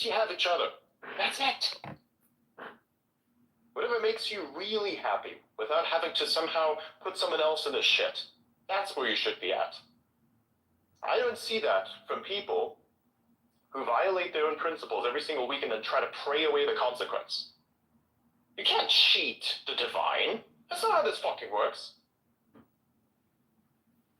least you have each other. That's it. Whatever makes you really happy, without having to somehow put someone else in the shit. That's where you should be at. I don't see that from people who violate their own principles every single week and then try to pray away the consequence. You can't cheat the divine. That's not how this fucking works.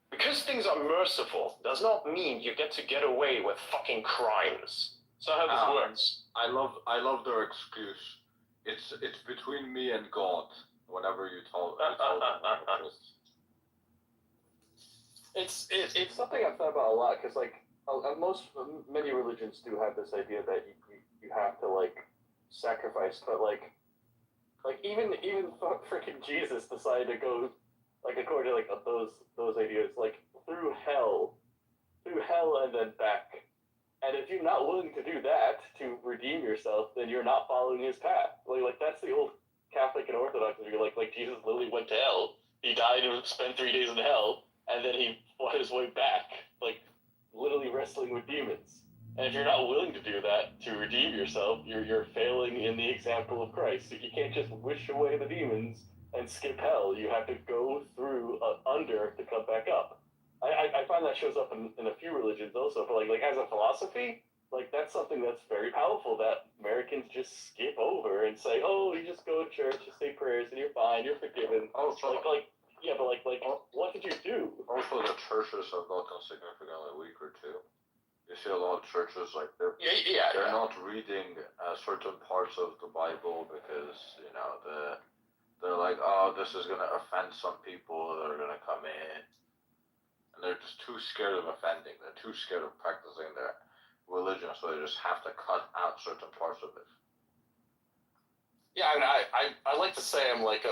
Because things are merciful does not mean you get to get away with fucking crimes. That's not how this works. I love their excuse. It's between me and God. Whenever you told them. It's something I've thought about a lot, because like many religions do have this idea that you have to like sacrifice, but like even freaking Jesus decided to go like according to like those ideas like through hell and then back. And if you're not willing to do that to redeem yourself, then you're not following his path. Like that's the old Catholic and Orthodox view. Like Jesus literally went to hell. He died and spent 3 days in hell, and then he fought his way back, like literally wrestling with demons. And if you're not willing to do that to redeem yourself, you're failing in the example of Christ. You can't just wish away the demons and skip hell. You have to go through under to come back up. I find that shows up in a few religions also, but like as a philosophy, like that's something that's very powerful that Americans just skip over and say, oh, you just go to church, you say prayers, and you're fine, you're forgiven. Also, yeah, but what did you do? Also, the churches have gotten significantly weaker too. You see a lot of churches like they're not reading certain parts of the Bible because they're like, oh, this is gonna offend some people that are gonna come in. They're just too scared of offending. They're too scared of practicing their religion, so they just have to cut out certain parts of it. Yeah, I mean, I like to say I'm like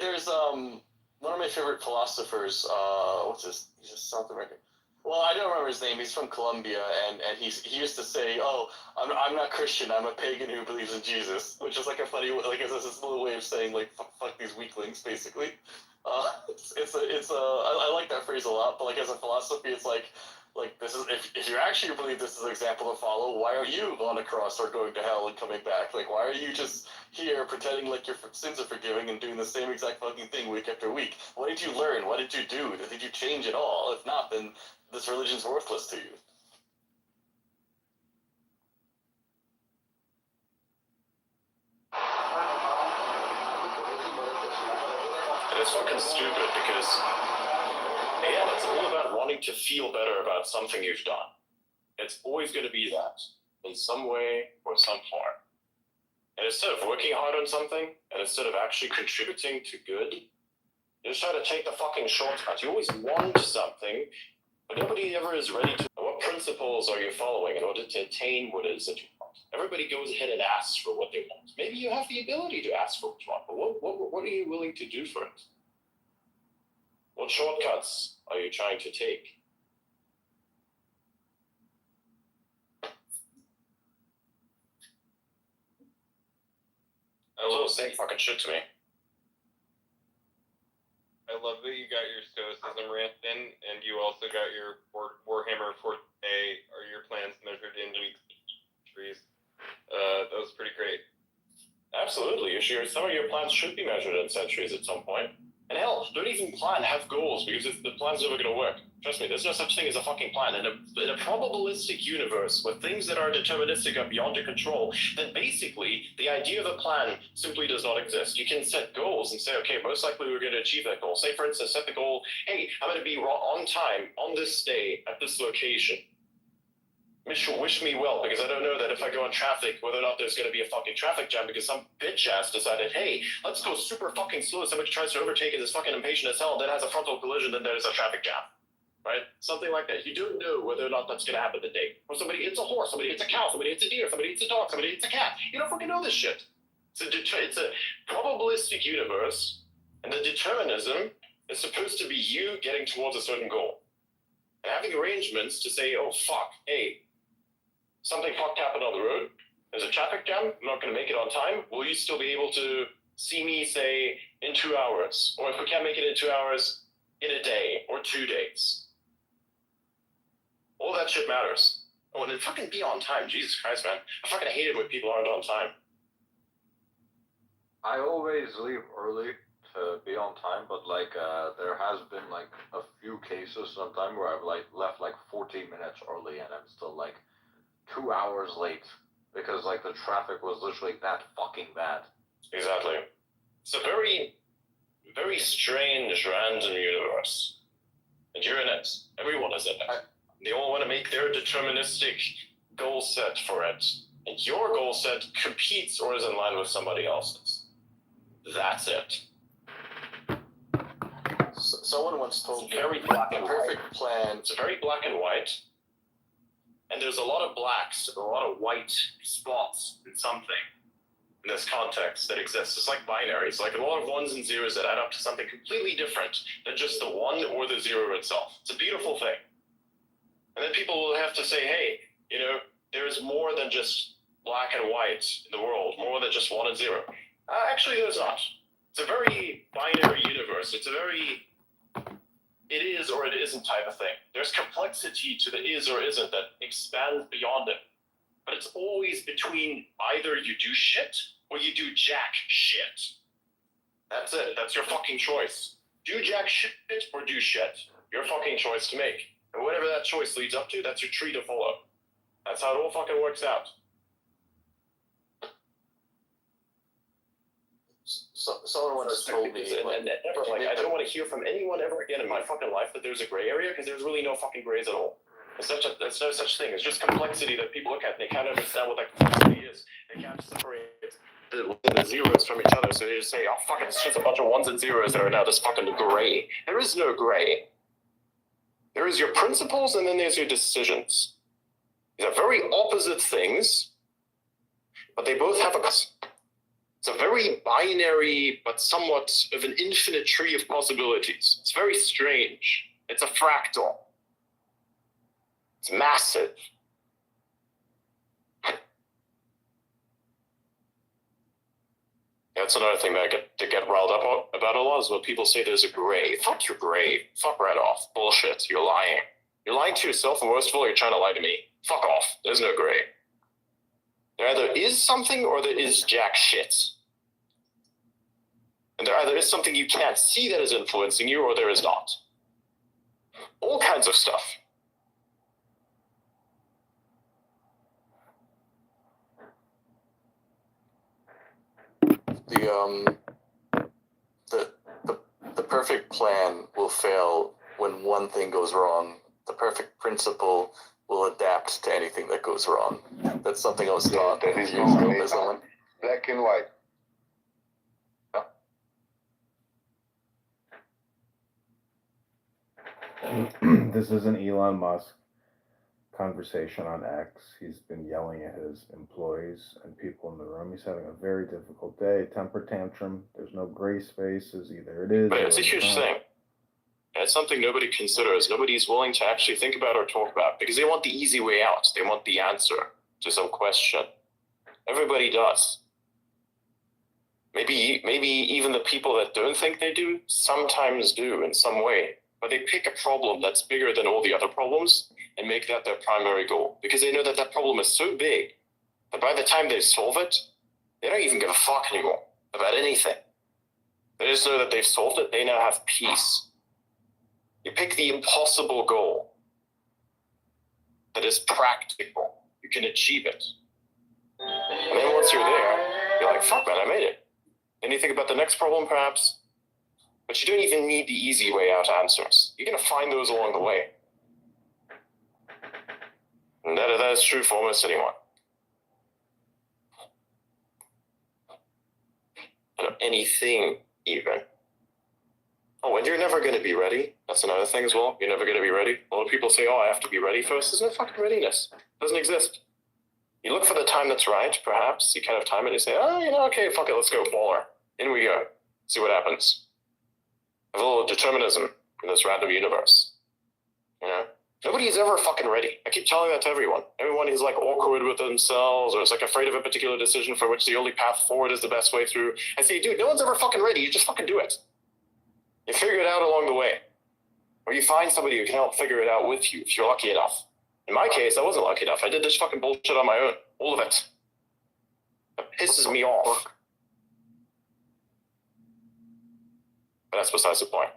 there's one of my favorite philosophers. What's his? He's a South American. Well, I don't remember his name. He's from Colombia, and he used to say, "Oh, I'm not Christian. I'm a pagan who believes in Jesus," which is like a funny, like it's this little way of saying like fuck these weaklings, basically. I like that phrase a lot, but like as a philosophy, it's like this is if you actually believe this is an example to follow, why are you on a cross or going to hell and coming back? Like, why are you just here pretending like your sins are forgiving and doing the same exact fucking thing week after week? What did you learn? What did you do? Did you change at all? If not, then this religion's worthless to you. And it's fucking stupid because, again, it's all about wanting to feel better about something you've done. It's always going to be that, in some way or some form. And instead of working hard on something, and instead of actually contributing to good, you just try to take the fucking shortcut. You always want something, but nobody ever is ready to. What principles are you following in order to attain what it is that you want? Everybody goes ahead and asks for what they want. Maybe you have the ability to ask for what you want, but what are you willing to do for it? What shortcuts are you trying to take? Hello, say fucking shit to me. I love that you got your Stoicism rant in, and you also got your Warhammer 4K or your plans measured in weeks, trees. That was pretty great. Absolutely. Some of your plans should be measured in centuries at some point. And hell, don't even have goals, because the plan's never going to work. Trust me, there's no such thing as a fucking plan. In a probabilistic universe where things that are deterministic are beyond your control, then basically the idea of a plan simply does not exist. You can set goals and say, okay, most likely we're going to achieve that goal. Say, for instance, set the goal, hey, I'm going to be on time on this day at this location. Wish me well, because I don't know that if I go in traffic, whether or not there's going to be a fucking traffic jam because some bitch ass decided, hey, let's go super fucking slow. Somebody tries to overtake it, is fucking impatient as hell, then has a frontal collision, then there's a traffic jam. Right? Something like that. You don't know whether or not that's going to happen today. Or somebody hits a horse, somebody hits a cow, somebody hits a deer, somebody hits a dog, somebody hits a cat. You don't fucking know this shit. It's a probabilistic universe, and the determinism is supposed to be you getting towards a certain goal. And having arrangements to say, oh, fuck, hey, something fucked happened on the road. There's a traffic jam. I'm not going to make it on time. Will you still be able to see me, say, in 2 hours? Or if we can't make it in 2 hours, in a day or 2 days? All that shit matters. Oh, and then fucking be on time. Jesus Christ, man. I fucking hate it when people aren't on time. I always leave early to be on time, but like there has been like a few cases sometime where I've like left like 14 minutes early and I'm still like 2 hours late because like the traffic was literally that fucking bad. Exactly. It's a very, very strange random universe. And you're in it. Everyone is in it. They all want to make their deterministic goal set for it. And your goal set competes or is in line with somebody else's. That's it. Someone once told me very black and perfect white. plan. It's very black and white. And there's a lot of blacks and a lot of white spots in something in this context that exists. It's like binaries, like a lot of ones and zeros that add up to something completely different than just the one or the zero itself. It's a beautiful thing. And then people will have to say, hey, you know, there's more than just black and white in the world, more than just one and zero. Actually, there's not. It's a very binary universe. It's a very it is or it isn't type of thing. There's complexity to the is or isn't that expands beyond it. But it's always between either you do shit or you do jack shit. That's it. That's your fucking choice. Do jack shit or do shit. Your fucking choice to make. And whatever that choice leads up to, that's your tree to follow. That's how it all fucking works out. Someone once told me, and never, like, I don't want to hear from anyone ever again in my fucking life that there's a gray area, because there's really no fucking grays at all. There's no such thing. It's just complexity that people look at, and they can't understand what that complexity is. They can't separate the zeros from each other, so they just say, oh, fuck it, it's just a bunch of ones and zeros that are now this fucking gray. There is no gray. There is your principles, and then there's your decisions. These are very opposite things, but they both have a... It's a very binary, but somewhat of an infinite tree of possibilities. It's very strange. It's a fractal. It's massive. That's another thing that I get riled up about a lot is when people say there's a gray. Fuck your gray. Fuck right off. Bullshit. You're lying. You're lying to yourself, and worst of all, you're trying to lie to me. Fuck off. There's no gray. There either is something or there is jack shit. And there either is something you can't see that is influencing you or there is not. All kinds of stuff. The perfect plan will fail when one thing goes wrong. The perfect principle will adapt to anything that goes wrong. That's something I was taught years ago by someone. Black and white. This is an Elon Musk conversation on X. He's been yelling at his employees and people in the room. He's having a very difficult day, temper tantrum. There's no gray spaces. Either it is But or it's a it's huge not. thing. And it's something nobody considers. Nobody's willing to actually think about or talk about because they want the easy way out. They want the answer to some question. Everybody does. Maybe even the people that don't think they do sometimes do in some way. But they pick a problem that's bigger than all the other problems and make that their primary goal. Because they know that that problem is so big that by the time they solve it, they don't even give a fuck anymore about anything. They just know that they've solved it. They now have peace. You pick the impossible goal that is practical. You can achieve it. And then once you're there, you're like, fuck, man, I made it. Then you think about the next problem, perhaps. But you don't even need the easy way out answers. You're going to find those along the way. And that is true for almost anyone. Anything, even. Oh, and you're never going to be ready. That's another thing as well. You're never going to be ready. A lot of people say, oh, I have to be ready first. There's no fucking readiness. It doesn't exist. You look for the time that's right, perhaps. You kind of time it and you say, oh, okay, fuck it, let's go, baller. In we go. See what happens. A little determinism in this random universe. You know? Nobody is ever fucking ready. I keep telling that to everyone. Everyone is like awkward with themselves or is like afraid of a particular decision for which the only path forward is the best way through. I say, dude, no one's ever fucking ready. You just fucking do it. You figure it out along the way. Or you find somebody who can help figure it out with you if you're lucky enough. In my case, I wasn't lucky enough. I did this fucking bullshit on my own. All of it. It pisses me off. But that's besides the point.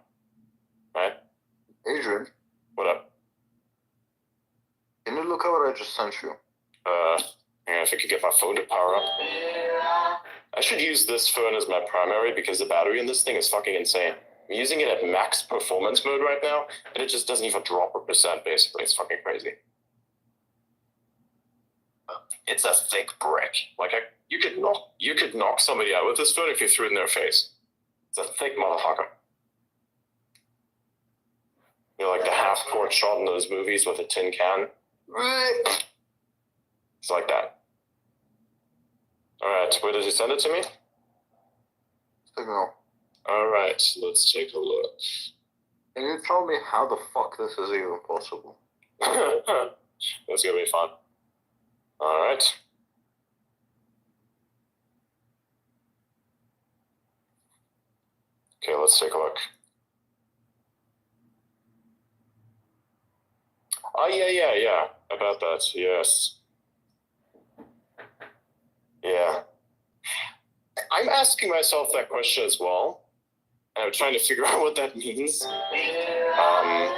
Right? Adrian, What up? can you look at what I just sent you? Yeah, if I could get my phone to power up. I should use this phone as my primary because the battery in this thing is fucking insane. I'm using it at max performance mode right now, and it just doesn't even drop a percent, basically. It's fucking crazy. It's a thick brick. Like, you could knock somebody out with this phone if you threw it in their face. It's a thick motherfucker. You know, like the half-court shot in those movies with a tin can. It's like that. Alright, where did you send it to me? Signal. Alright, let's take a look. Can you tell me how the fuck this is even possible? That's gonna be fun. Alright. Okay, let's take a look. Oh, yeah. About that, yes. Yeah. I'm asking myself that question as well. And I'm trying to figure out what that means. Now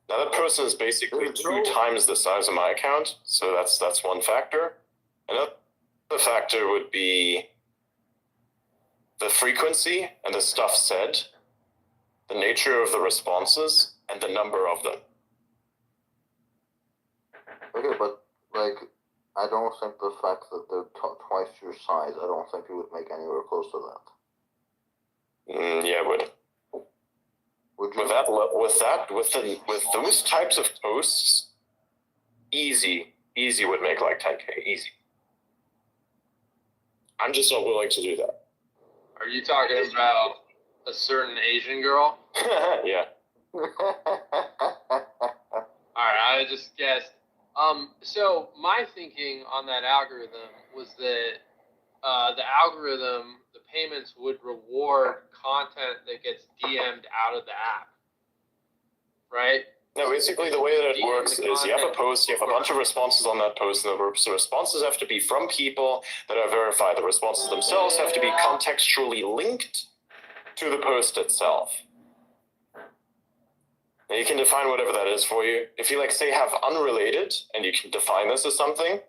that person is basically 2 times the size of my account, so that's one factor. Another factor would be the frequency and the stuff said, the nature of the responses, and the number of them. Okay, but, like, I don't think the fact that they're twice your size, I don't think it would make anywhere close to that. Yeah, it would. Would you? With those types of posts, easy would make like 10K, easy. I'm just not willing to do that. Are you talking about a certain Asian girl? Yeah. Alright, I just guessed. So my thinking on that algorithm was that the algorithm, the payments would reward content that gets DM'd out of the app, right? No, basically the way that it works is you have a post, you have a bunch of responses on that post, and the responses have to be from people that are verified. The responses themselves have to be contextually linked to the post itself. Now you can define whatever that is for you. If you say have unrelated, and you can define this as something,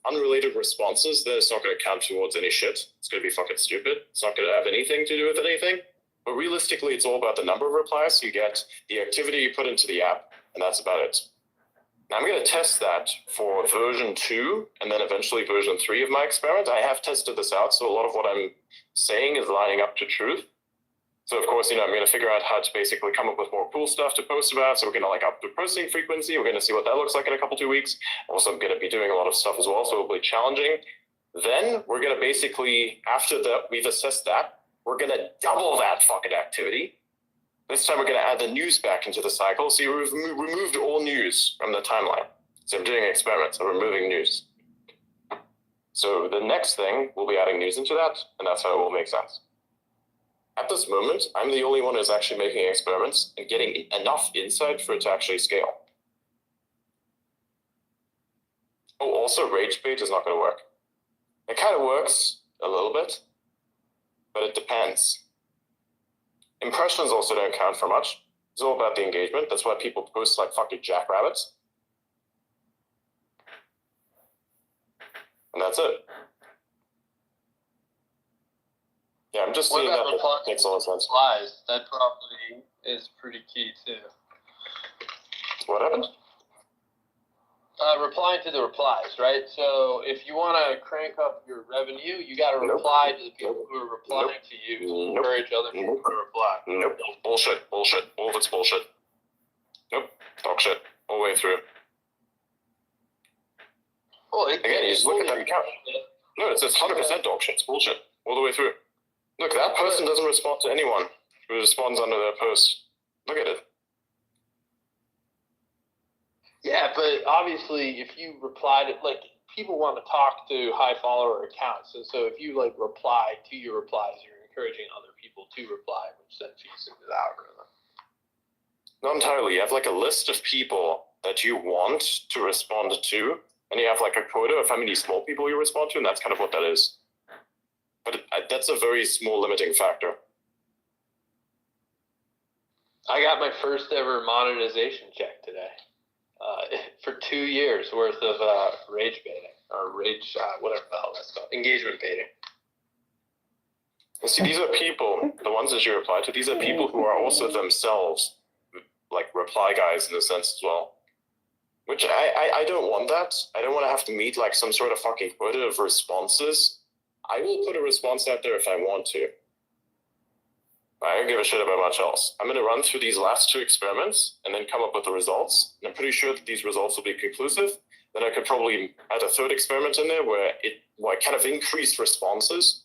unrelated responses, then it's not going to count towards any shit. It's going to be fucking stupid. It's not going to have anything to do with anything. But realistically, it's all about the number of replies you get, the activity you put into the app, and that's about it. Now I'm going to test that for version 2, and then eventually version 3 of my experiment. I have tested this out, so a lot of what I'm saying is lining up to truth. So of course, I'm going to figure out how to basically come up with more cool stuff to post about. So we're going to up the posting frequency. We're going to see what that looks like in a couple, 2 weeks. Also, I'm going to be doing a lot of stuff as well, so it'll be challenging. Then we're going to basically, after we've assessed that, we're going to double that fucking activity. This time we're going to add the news back into the cycle. So you removed all news from the timeline. So I'm doing experiments. I'm removing news. So the next thing, we'll be adding news into that, and that's how it will make sense. At this moment, I'm the only one who's actually making experiments and getting enough insight for it to actually scale. Oh, also rage bait is not going to work. It kind of works a little bit, but it depends. Impressions also don't count for much. It's all about the engagement. That's why people post like fucking jackrabbits. And that's it. Yeah, I'm just seeing that makes a lot of sense. Replies. That probably is pretty key too. What happened? Replying to the replies, right? So if you want to crank up your revenue, you got to reply to the people who are replying to you. Encourage other people to reply. Nope. Bullshit. All of it's bullshit. Nope. Dog shit. All the way through. Well, again, you just look at that account. No, it's 100% dog shit. It's bullshit. All the way through. Look, that person doesn't respond to anyone who responds under their post. Look at it. Yeah, but obviously, if you reply to, people want to talk to high follower accounts. And so if you, reply to your replies, you're encouraging other people to reply, which then feeds into the algorithm. Not entirely. You have, a list of people that you want to respond to, and you have like a quota of how many small people you respond to, and that's kind of what that is. But that's a very small limiting factor. I got my first ever monetization check today for 2 years worth of rage baiting or rage, whatever the hell that's called, engagement baiting. See, these are people, the ones that you reply to, these are people who are also themselves like reply guys in a sense as well. Which I don't want that. I don't want to have to meet like some sort of fucking quota of responses. I will put a response out there if I want to. I don't give a shit about much else. I'm going to run through these last 2 experiments and then come up with the results. And I'm pretty sure that these results will be conclusive. Then I could probably add a 3rd experiment in there where it kind of increase responses.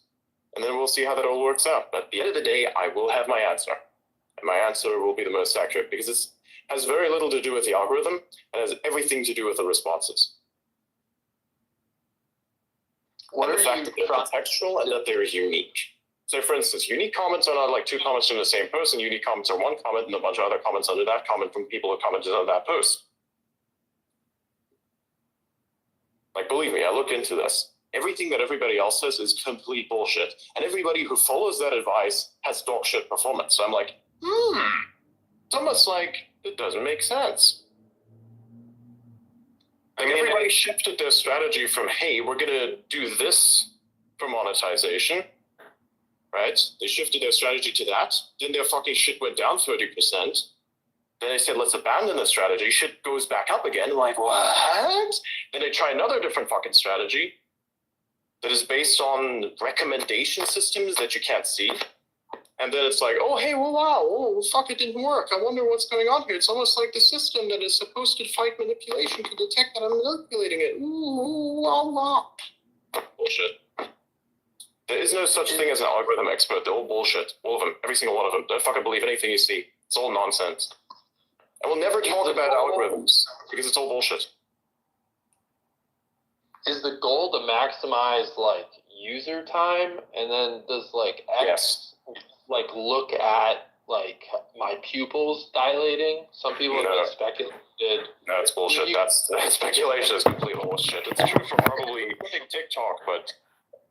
And then we'll see how that all works out. But at the end of the day, I will have my answer. And my answer will be the most accurate because it has very little to do with the algorithm and has everything to do with the responses. What and the are fact you that they're contextual and that they're unique. So for instance, unique comments are not like 2 comments from the same person. Unique comments are 1 comment and a bunch of other comments under that comment from people who commented on that post. Like, believe me, I looked into this. Everything that everybody else says is complete bullshit. And everybody who follows that advice has dog shit performance. So I'm like, it's almost like it doesn't make sense. Like everybody shifted their strategy from, hey, we're going to do this for monetization, right? They shifted their strategy to that. Then their fucking shit went down 30%. Then they said, let's abandon the strategy. Shit goes back up again. Like, what? Then they try another different fucking strategy that is based on recommendation systems that you can't see. And then it's like, oh, hey, well, wow, oh, fuck, it didn't work. I wonder what's going on here. It's almost like the system that is supposed to fight manipulation can detect that I'm manipulating it. Ooh, wow, wow. Bullshit. There is no such thing as an algorithm expert. They're all bullshit. All of them. Every single one of them. Don't fucking believe anything you see. It's all nonsense. I will never talk about algorithms because it's all bullshit. Is the goal to maximize like user time, and then does like X like look at like my pupils dilating? Some people have speculated. No, it's bullshit. That's speculation is complete bullshit. It's true for probably TikTok, but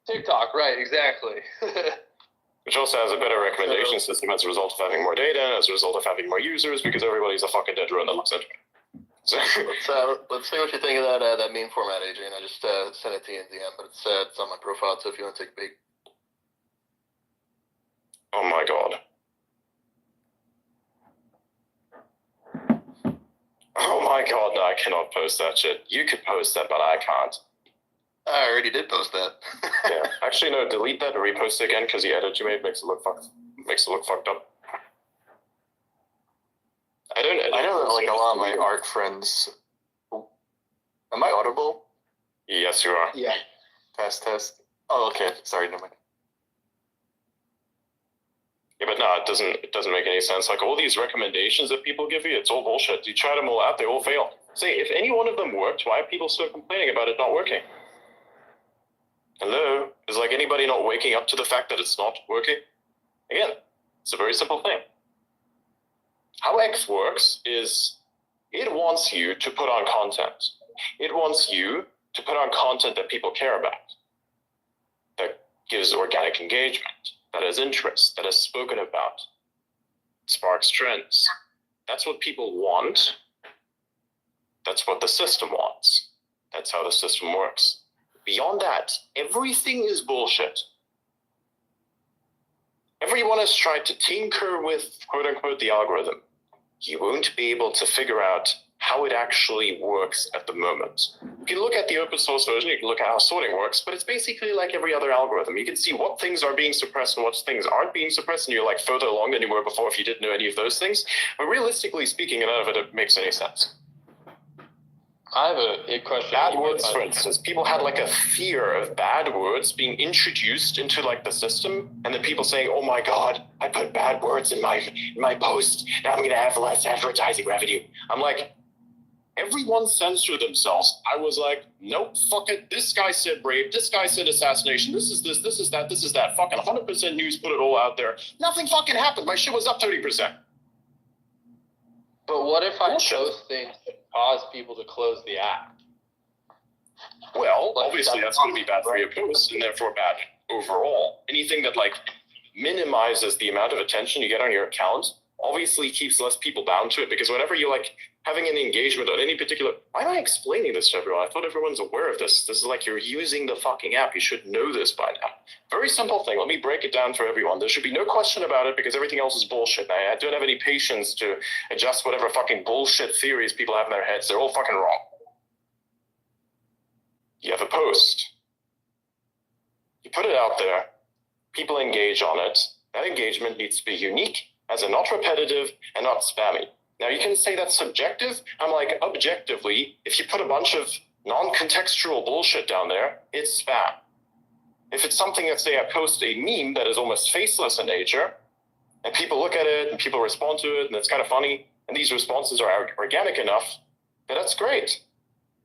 TikTok, right? Exactly. which also has a better recommendation system as a result of having more data, as a result of having more users, because everybody's a fucking dead drone that looks at it. So Let's see what you think of that meme format, Adrian. I just sent it to you in DM, but it's on my profile, so if you want to take a peek. oh my god. Oh my god, no, I cannot post that shit. You could post that, but I can't. I already did post that. Yeah. Actually, no, delete that and repost it again, because the edit you made makes it look fucked up. I know that like a lot of my art friends. Am I audible? Yes, you are. Yeah. Test. Oh, okay. Sorry, never mind. Yeah, but no, it doesn't make any sense. Like all these recommendations that people give you, it's all bullshit. You try them all out, they all fail. Say, if any one of them worked, why are people still complaining about it not working? Hello? Is like anybody not waking up to the fact that it's not working? Again, it's a very simple thing. How X works is it wants you to put on content. It wants you to put on content that people care about, that gives organic engagement, that has interest, that is spoken about, sparks trends. That's what people want. That's what the system wants. That's how the system works. Beyond that, everything is bullshit. Everyone has tried to tinker with, quote unquote, the algorithm. You won't be able to figure out how it actually works at the moment. You can look at the open source version, you can look at how sorting works, but it's basically like every other algorithm. You can see what things are being suppressed and what things aren't being suppressed, and you're like further along than you were before if you didn't know any of those things. But realistically speaking, none of it makes any sense. I have a question. Bad words, for instance. People had like a fear of bad words being introduced into like the system, and then people saying, "Oh my god, I put bad words in my post. Now I'm gonna have less advertising revenue." I'm like, everyone censored themselves. I was like, nope, fuck it. This guy said rape. This guy said assassination. This is this. This is that. This is that. Fucking 100% news. Put it all out there. Nothing fucking happened. My shit was up 30%. But what if I Bullshit. post things cause people to close the app. Well, Like, obviously that's going to be bad for your post and therefore bad overall. Anything that like minimizes the amount of attention you get on your account obviously keeps less people bound to it, because whenever you're like having an engagement on any particular, why am I explaining this to everyone? I thought everyone's aware of this. This is like you're using the fucking app. You should know this by now. Very simple thing. Let me break it down for everyone. There should be no question about it because everything else is bullshit. I don't have any patience to adjust whatever fucking bullshit theories people have in their heads. They're all fucking wrong. You have a post. You put it out there. People engage on it. That engagement needs to be unique, as in not repetitive and not spammy. Now you can say that's subjective. I'm like, objectively, if you put a bunch of non-contextual bullshit down there, it's spam. If it's something that, say, I post a meme that is almost faceless in nature, and people look at it and people respond to it, and it's kind of funny, and these responses are organic enough, then that's great.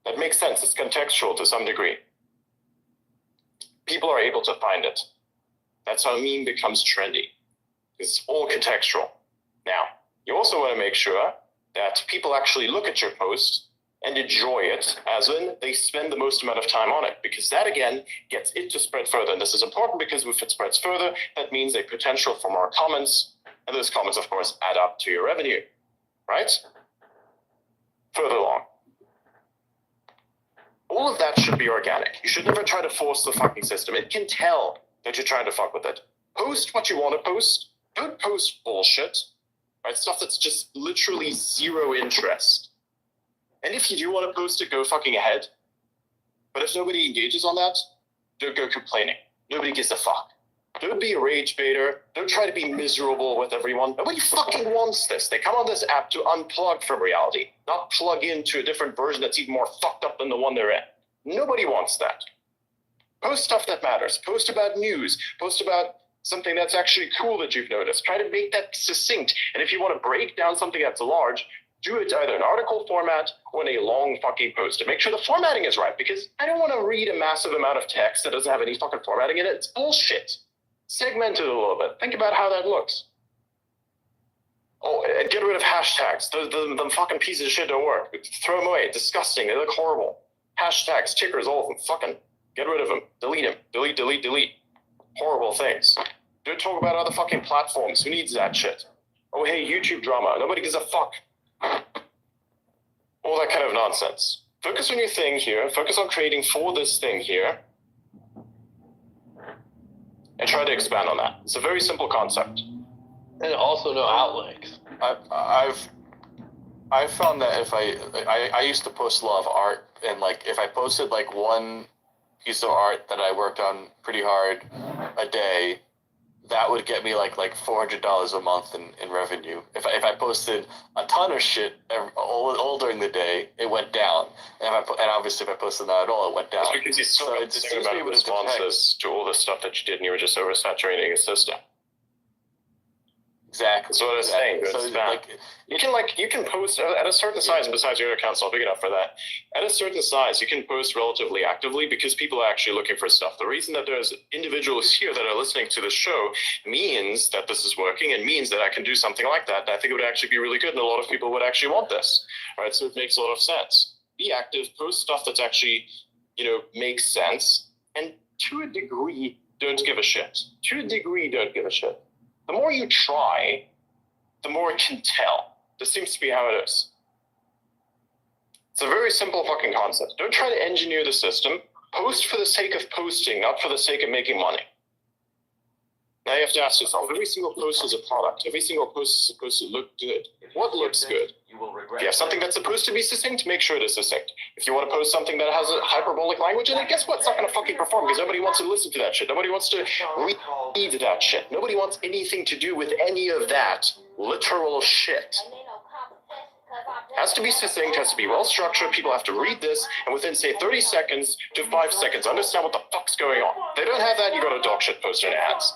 That makes sense. It's contextual to some degree. People are able to find it. That's how a meme becomes trendy. It's all contextual. Now, you also want to make sure that people actually look at your post and enjoy it, as in they spend the most amount of time on it, because that, again, gets it to spread further. And this is important because if it spreads further, that means a potential for more comments, and those comments, of course, add up to your revenue, right? Further along. All of that should be organic. You should never try to force the fucking system. It can tell that you're trying to fuck with it. Post what you want to post. Don't post bullshit, right? Stuff that's just literally zero interest. And if you do want to post it, go fucking ahead. But if nobody engages on that, don't go complaining. Nobody gives a fuck. Don't be a rage baiter. Don't try to be miserable with everyone. Nobody fucking wants this. They come on this app to unplug from reality, not plug into a different version that's even more fucked up than the one they're in. Nobody wants that. Post stuff that matters. Post about news. Post about something that's actually cool that you've noticed. Try to make that succinct. And if you want to break down something that's large, do it either in article format or in a long fucking post. And make sure the formatting is right, because I don't want to read a massive amount of text that doesn't have any fucking formatting in it. It's bullshit. Segment it a little bit. Think about how that looks. Oh, and get rid of hashtags. The fucking pieces of shit don't work. Throw them away. Disgusting. They look horrible. Hashtags, tickers, all of them. Fucking get rid of them. Delete them. Delete, delete, delete. Horrible things. Don't talk about other fucking platforms. Who needs that shit? Oh, hey, YouTube drama. Nobody gives a fuck. All that kind of nonsense. Focus on your thing here. Focus on creating for this thing here. And try to expand on that. It's a very simple concept. And also no outlinks. I've found that if I used to post a lot of art, and like if I posted like one piece of art that I worked on pretty hard a day, that would get me like $400 a month in revenue. If I posted a ton of shit all during the day, it went down. And obviously if I posted not at all, it went down. It's because you still got the same amount of responses to all the stuff that you did, and you were just oversaturating a system. Exactly. That's what I was saying. So You can post at a certain size. Besides your account's not big enough for that. At a certain size, you can post relatively actively because people are actually looking for stuff. The reason that there's individuals here that are listening to the show means that this is working, and means that I can do something like that. And I think it would actually be really good, and a lot of people would actually want this. Right? So it makes a lot of sense. Be active. Post stuff that's actually, makes sense, and to a degree, don't give a shit. To a degree, don't give a shit. The more you try, the more it can tell. This seems to be how it is. It's a very simple fucking concept. Don't try to engineer the system. Post for the sake of posting, not for the sake of making money. Now you have to ask yourself, every single post is a product. Every single post is supposed to look good. What looks good? If you have something that's supposed to be succinct, make sure it is succinct. If you want to post something that has a hyperbolic language in it, guess what? It's not going to fucking perform, because nobody wants to listen to that shit. Nobody wants to read that shit. Nobody wants anything to do with any of that literal shit. Has to be succinct, has to be well structured. People have to read this, and within, say, 30 seconds to 5 seconds, understand what the fuck's going on. If they don't have that, you got a dog shit poster and ads.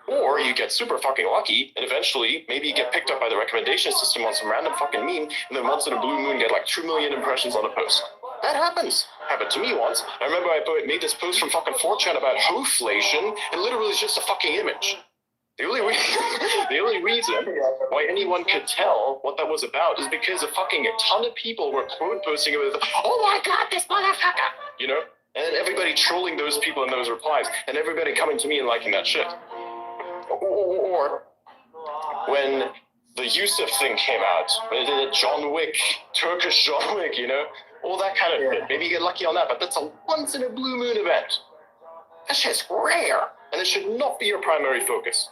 Or you get super fucking lucky, and eventually, maybe you get picked up by the recommendation system on some random fucking meme, and then once in a blue moon get like 2 million impressions on a post. That happens. Happened to me once. I remember I made this post from fucking 4chan about hoflation, and literally it's just a fucking image. The only reason why anyone could tell what that was about is because a fucking ton of people were quote posting it with, "Oh my god, this motherfucker," you know, and everybody trolling those people in those replies, and everybody coming to me and liking that shit. Or when the Yusuf thing came out, the John Wick, Turkish John Wick, you know, all that kind of shit. Maybe you get lucky on that, but that's a once in a blue moon event. That shit's rare, and it should not be your primary focus.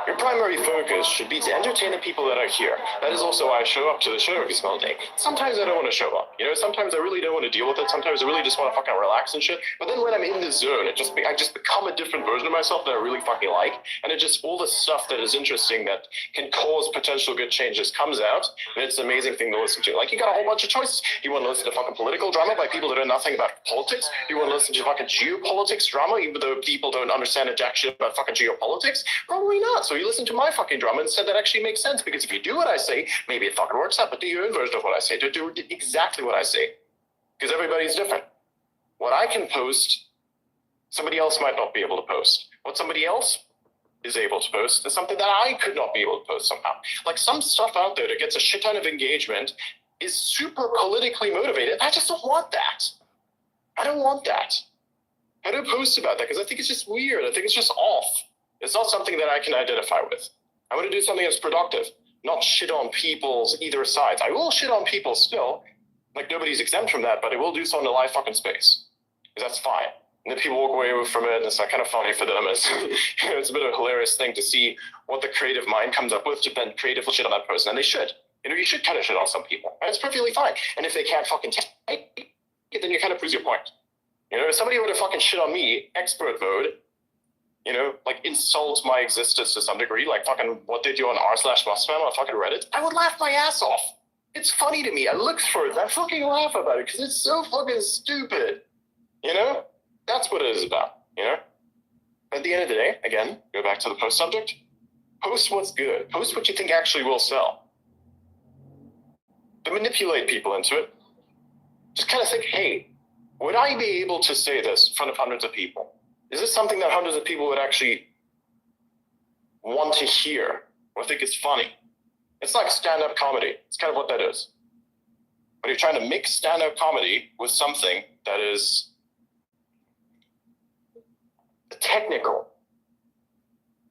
Your primary focus should be to entertain the people that are here. That is also why I show up to the show every single day. Sometimes I don't want to show up. You know, sometimes I really don't want to deal with it. Sometimes I really just want to fucking relax and shit. But then when I'm in the zone, I just become a different version of myself that I really fucking like. And it just, all the stuff that is interesting that can cause potential good changes comes out. And it's an amazing thing to listen to. Like, you got a whole bunch of choices. You want to listen to fucking political drama by people that know nothing about politics. You want to listen to fucking geopolitics drama, even though people don't understand a jack shit about fucking geopolitics? Probably not. So you listen to my fucking drama and said that actually makes sense, because if you do what I say, maybe it fucking works out, but do your own version of what I say. Do exactly what I say, because everybody's different. What I can post, somebody else might not be able to post. What somebody else is able to post is something that I could not be able to post somehow. Like, some stuff out there that gets a shit ton of engagement is super politically motivated. I just don't want that. I don't want that. I don't post about that because I think it's just weird. I think it's just off. It's not something that I can identify with. I want to do something that's productive, not shit on people's either sides. I will shit on people still, like nobody's exempt from that, but I will do so in the live fucking space, because that's fine. And then people walk away from it, and it's like kind of funny for them. It's a bit of a hilarious thing to see what the creative mind comes up with to then creative shit on that person, and they should. You know, you should kind of shit on some people, and it's perfectly fine. And if they can't fucking take it, then you kind of proves your point. You know, if somebody were to fucking shit on me, expert mode, you know, like insult my existence to some degree, like fucking what they do on r/Mossman on fucking Reddit, I would laugh my ass off. It's funny to me. I look for it. I fucking laugh about it because it's so fucking stupid. You know? That's what it is about, you know? At the end of the day, again, go back to the post subject. Post what's good. Post what you think actually will sell. Don't manipulate people into it. Just kind of think, hey, would I be able to say this in front of hundreds of people? Is this something that hundreds of people would actually want to hear or think is funny? It's like stand-up comedy. It's kind of what that is. But you're trying to mix stand-up comedy with something that is technical.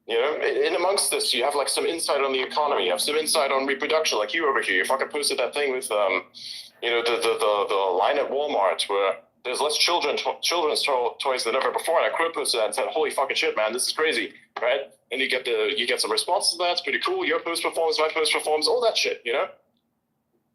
You know, in amongst this, you have like some insight on the economy. You have some insight on reproduction, like you over here. You fucking posted that thing with, you know, the line at Walmart where there's less children's toys than ever before, and I quote posted that and said, "Holy fucking shit, man, this is crazy," right? And you get some responses to that. It's pretty cool. Your post performs, my post performs, all that shit, you know.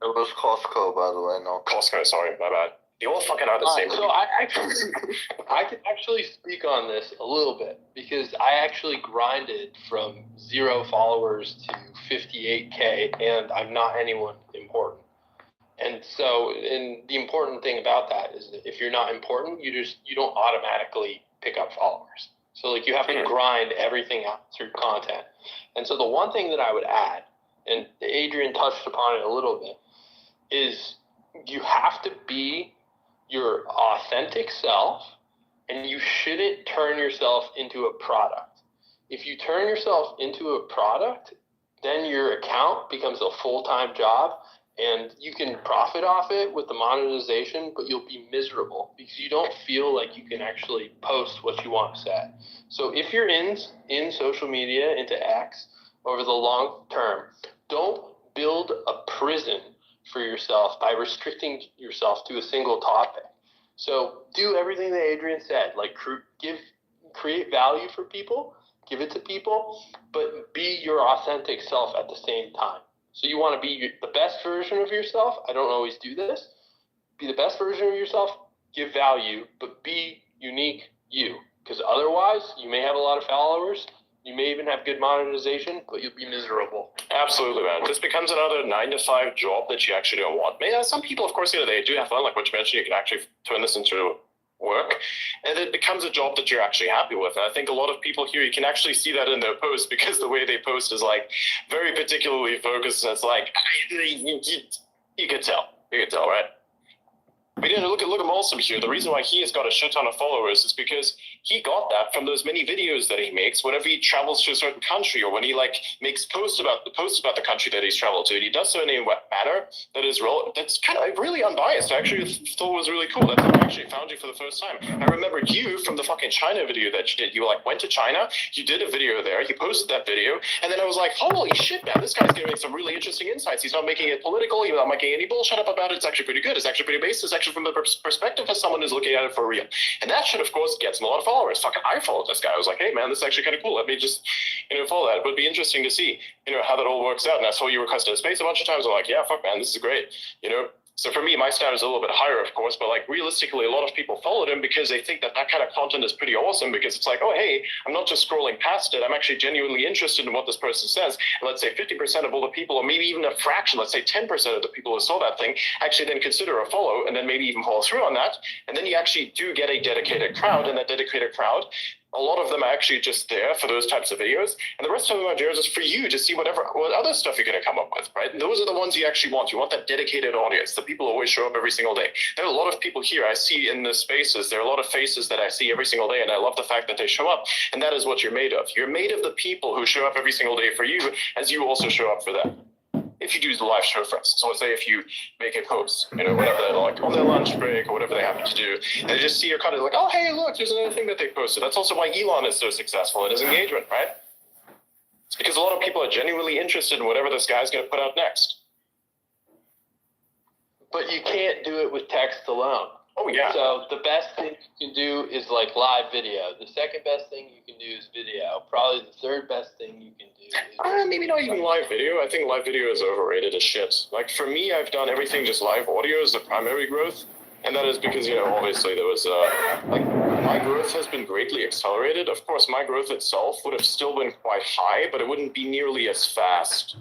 It was Costco, by the way, no. Costco, sorry, my bad. They all fucking are the same. So I can actually speak on this a little bit, because I actually grinded from 0 followers to 58K, and I'm not anyone important. And so, and the important thing about that is that if you're not important, you don't automatically pick up followers. So like, you have to grind everything out through content. And so the one thing that I would add, and Adrian touched upon it a little bit, is you have to be your authentic self, and you shouldn't turn yourself into a product. If you turn yourself into a product, then your account becomes a full-time job, and you can profit off it with the monetization, but you'll be miserable because you don't feel like you can actually post what you want to say. So if you're in social media, into X, over the long term, don't build a prison for yourself by restricting yourself to a single topic. So do everything that Adrian said, like create value for people, give it to people, but be your authentic self at the same time. So you want to be the best version of yourself. I don't always do this. Be the best version of yourself, give value, but be unique you. Because otherwise, you may have a lot of followers, you may even have good monetization, but you'll be miserable. Absolutely, man. This becomes another 9-to-5 job that you actually don't want. Some people, of course, you know, they do have fun, like what you mentioned. You can actually turn this into work, and it becomes a job that you're actually happy with. And I think a lot of people here, you can actually see that in their posts, because the way they post is like very particularly focused, and it's like you can tell, right? But you know, look at Molson here. The reason why he has got a shit ton of followers is because he got that from those many videos that he makes whenever he travels to a certain country, or when he like makes posts about the country that he's traveled to. And he does so in a manner that is that's kind of really unbiased. I actually thought it was really cool. That's how I actually found you for the first time. I remembered you from the fucking China video that you did. You like went to China, you did a video there, you posted that video, and then I was like, holy shit, man, this guy's giving some really interesting insights. He's not making it political, he's not making any bullshit up about it. It's actually pretty good. It's actually pretty based. It's actually from the perspective of someone who's looking at it for real. And that shit, of course, gets him a lot of followers. Fucking, I followed this guy. I was like, hey, man, this is actually kind of cool. Let me just, follow that. It would be interesting to see, how that all works out. And I saw you requested a space a bunch of times. I'm like, yeah, fuck, man, this is great. So for me, my standard is a little bit higher, of course, but like realistically, a lot of people followed him because they think that kind of content is pretty awesome, because it's like, oh, hey, I'm not just scrolling past it. I'm actually genuinely interested in what this person says. And let's say 50% of all the people, or maybe even a fraction, let's say 10% of the people who saw that thing actually then consider a follow, and then maybe even follow through on that. And then you actually do get a dedicated crowd, and that dedicated crowd, a lot of them are actually just there for those types of videos, and the rest of them are there just for you to see what other stuff you're going to come up with, right? And those are the ones you actually want. You want that dedicated audience, the people who always show up every single day. There are a lot of people here I see in the spaces. There are a lot of faces that I see every single day, and I love the fact that they show up, and that is what you're made of. You're made of the people who show up every single day for you, as you also show up for them. If you do the live show, for instance, so let's say if you make a post, whatever they're like on their lunch break or whatever they happen to do, and they just see your content like, oh, hey, look, there's another thing that they posted. That's also why Elon is so successful in his engagement, right? It's because a lot of people are genuinely interested in whatever this guy's going to put out next. But you can't do it with text alone. Oh, yeah. So the best thing you can do is like live video. The second best thing you can do is video. Probably the third best thing you can do is maybe not even live video. I think live video is overrated as shit. Like for me, I've done everything just live audio as the primary growth. And that is because, obviously there was, my growth has been greatly accelerated. Of course, my growth itself would have still been quite high, but it wouldn't be nearly as fast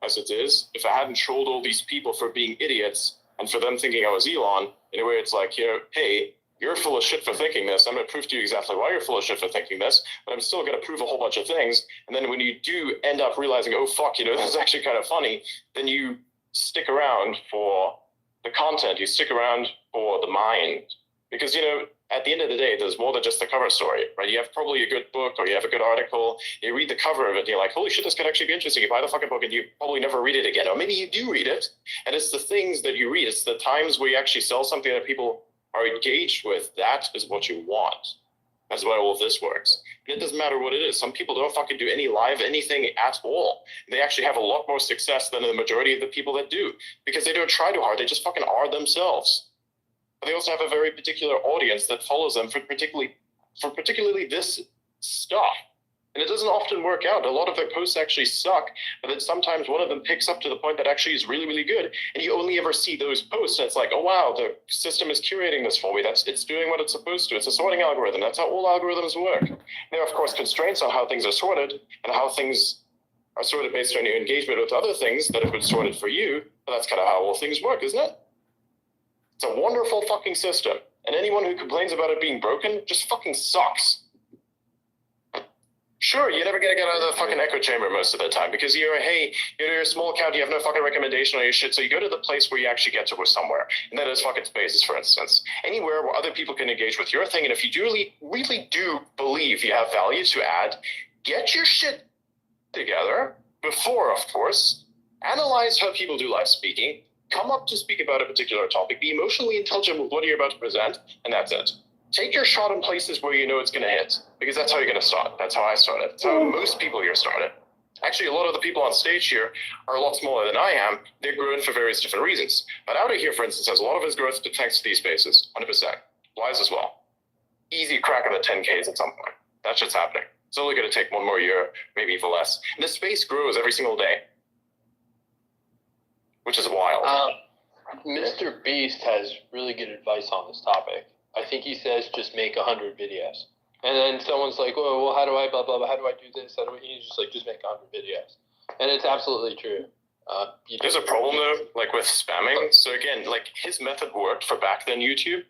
as it is if I hadn't trolled all these people for being idiots and for them thinking I was Elon. In a way, it's like, hey, you're full of shit for thinking this. I'm going to prove to you exactly why you're full of shit for thinking this, but I'm still going to prove a whole bunch of things. And then when you do end up realizing, oh, fuck, this is actually kind of funny, then you stick around for the content. You stick around for the mind. Because, at the end of the day, there's more than just the cover story, right? You have probably a good book, or you have a good article, you read the cover of it, and you're like, holy shit, this could actually be interesting. You buy the fucking book, and you probably never read it again. Or maybe you do read it, and it's the things that you read. It's the times where you actually sell something that people are engaged with. That is what you want. That's why all of this works. And it doesn't matter what it is. Some people don't fucking do any live anything at all. They actually have a lot more success than the majority of the people that do, because they don't try too hard. They just fucking are themselves. But they also have a very particular audience that follows them for particularly this stuff. And it doesn't often work out. A lot of their posts actually suck, but then sometimes one of them picks up to the point that actually is really, really good. And you only ever see those posts, and it's like, oh wow, the system is curating this for me. It's doing what it's supposed to. It's a sorting algorithm. That's how all algorithms work. There are, of course, constraints on how things are sorted and how things are sorted based on your engagement with other things that have been sorted for you. But that's kind of how all things work, isn't it? It's a wonderful fucking system. And anyone who complains about it being broken just fucking sucks. Sure, you're never gonna get out of the fucking echo chamber most of the time, because you're a small account, you have no fucking recommendation on your shit, so you go to the place where you actually get to go somewhere. And that is fucking Spaces, for instance. Anywhere where other people can engage with your thing, and if you do really do believe you have value to add, get your shit together before, of course, analyze how people do live speaking, come up to speak about a particular topic, be emotionally intelligent with what you're about to present, and that's it. Take your shot in places where you know it's going to hit, because that's how you're going to start. That's how I started. That's how most people here started. Actually, a lot of the people on stage here are a lot smaller than I am. They're growing for various different reasons. But Outer here, for instance, has a lot of his growth thanks to these spaces, 100%. Wise as well. Easy crack of the 10Ks at some point. That shit's happening. It's only going to take one more year, maybe even less. And the space grows every single day, which is wild. Mr. Beast has really good advice on this topic. I think he says just make 100 videos. And then someone's like, oh, well, how do I blah, blah, blah, how do I do this? He's just like, just make 100 videos. And it's absolutely true. There's a problem, though, like with spamming. So again, like his method worked for back then YouTube.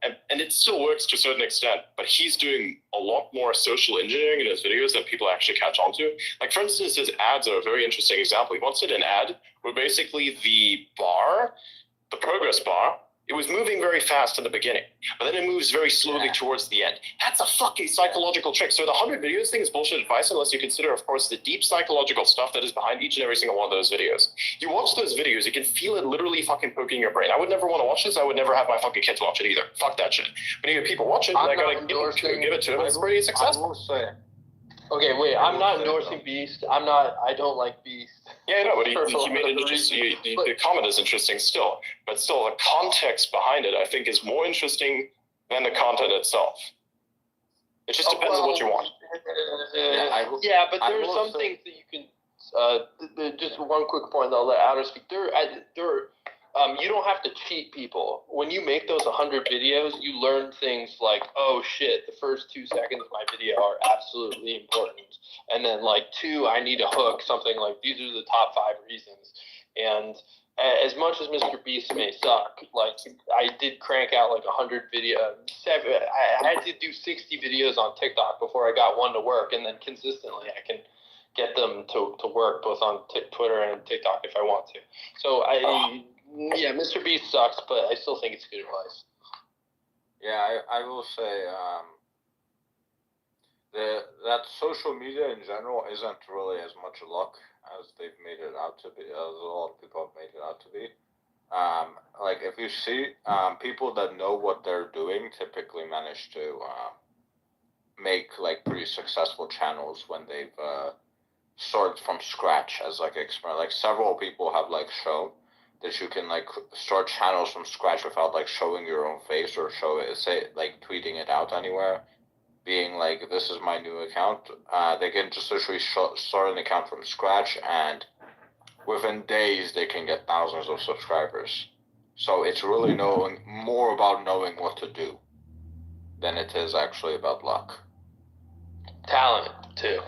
And it still works to a certain extent, but he's doing a lot more social engineering in his videos than people actually catch on to. Like, for instance, his ads are a very interesting example. He once did an ad where basically the progress bar It was moving very fast in the beginning, but then it moves very slowly towards the end. That's a fucking psychological trick. So the 100 videos thing is bullshit advice unless you consider, of course, the deep psychological stuff that is behind each and every single one of those videos. You watch those videos, you can feel it literally fucking poking your brain. I would never want to watch this. I would never have my fucking kids watch it either. Fuck that shit. But you people watch it, and I gotta give it to them. It's pretty successful. I will say. Okay, wait. I'm not endorsing Beast. I don't like Beast. Yeah, no, but he made it interesting. The comment is interesting still, but still the context behind it, I think, is more interesting than the content itself. It just depends on what you want. Yeah, but there are some things that you can. Just one quick point, I'll let Outer speak. You don't have to cheat people. When you make those 100 videos, you learn things like, oh shit, the first 2 seconds of my video are absolutely important. And then like 2, I need a hook, something like these are the top 5 reasons. And as much as Mr. Beast may suck, like I did crank out like 100 videos. I had to do 60 videos on TikTok before I got one to work. And then consistently I can get them to work both on Twitter and TikTok if I want to. So yeah, Mr. Beast sucks, but I still think it's good advice. Yeah, I will say that social media in general isn't really as much luck as they've made it out to be, as a lot of people have made it out to be. Like if you see people that know what they're doing typically manage to make like pretty successful channels when they've started from scratch as like experiment. Like several people have like shown that you can like start channels from scratch without like showing your own face or like tweeting it out anywhere, being like, this is my new account. They can just literally start an account from scratch, and within days they can get thousands of subscribers. So it's really more about knowing what to do than it is actually about luck. Talent too,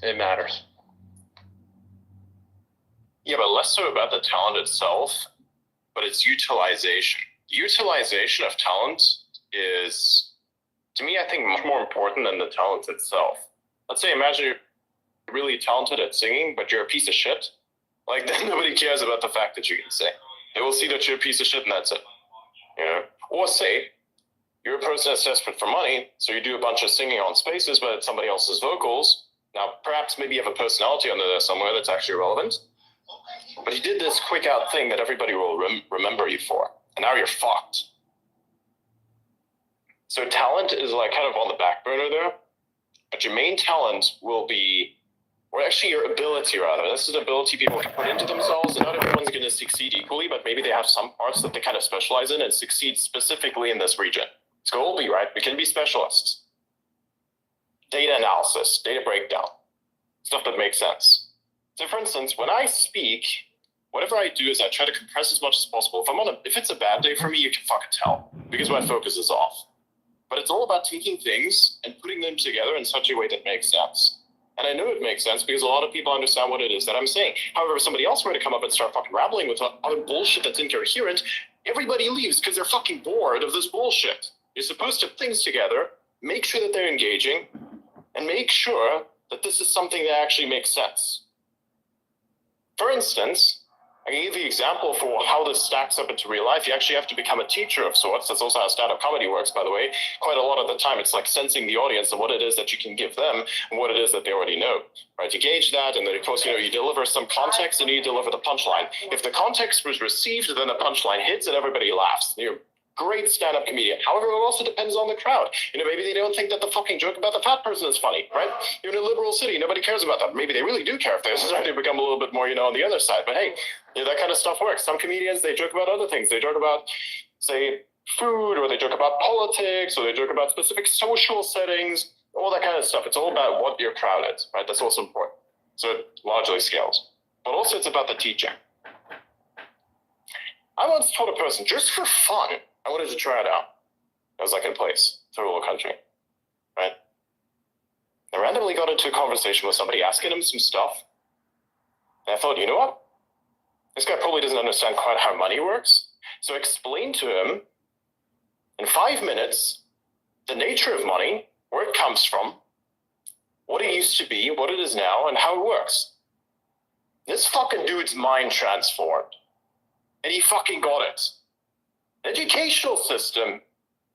it matters. Yeah, but less so about the talent itself, but its utilization. Utilization of talent is, to me, I think, much more important than the talent itself. Let's say, imagine you're really talented at singing, but you're a piece of shit. Like, then nobody cares about the fact that you can sing. They will see that you're a piece of shit and that's it. You know? Or say, you're a person that's desperate for money, so you do a bunch of singing on spaces, but it's somebody else's vocals. Now, perhaps maybe you have a personality under there somewhere that's actually relevant. But you did this quick out thing that everybody will remember you for. And now you're fucked. So talent is like kind of on the back burner there. But your main talent will be, or actually your ability rather. This is an ability people can put into themselves. And not everyone's going to succeed equally, but maybe they have some parts that they kind of specialize in and succeed specifically in this region. So we'll be right. We can be specialists. Data analysis, data breakdown, stuff that makes sense. So for instance, when I speak, whatever I do is I try to compress as much as possible. If it's a bad day for me, you can fucking tell because my focus is off. But it's all about taking things and putting them together in such a way that makes sense. And I know it makes sense because a lot of people understand what it is that I'm saying. However, if somebody else were to come up and start fucking rambling with other bullshit that's incoherent, everybody leaves because they're fucking bored of this bullshit. You're supposed to put things together, make sure that they're engaging, and make sure that this is something that actually makes sense. For instance, I can give you an example for how this stacks up into real life. You actually have to become a teacher of sorts. That's also how stand-up comedy works, by the way. Quite a lot of the time, it's like sensing the audience and what it is that you can give them and what it is that they already know, right? You gauge that, and then, of course, you deliver some context and you deliver the punchline. If the context was received, then the punchline hits and everybody laughs. You're a great stand-up comedian. However, it also depends on the crowd. Maybe they don't think that the fucking joke about the fat person is funny, right? You're in a liberal city. Nobody cares about that. Maybe they really do care if they're starting to become a little bit more, on the other side. But hey, that kind of stuff works. Some comedians, they joke about other things. They joke about, say, food, or they joke about politics, or they joke about specific social settings, all that kind of stuff. It's all about what your crowd is, right? That's also important. So it largely scales. But also it's about the teaching. I once taught a person, just for fun, I wanted to try it out. I was like in place, third world country, right? I randomly got into a conversation with somebody asking him some stuff. And I thought, you know what? This guy probably doesn't understand quite how money works. So I explained to him in 5 minutes the nature of money, where it comes from, what it used to be, what it is now, and how it works. This fucking dude's mind transformed. And he fucking got it. Educational system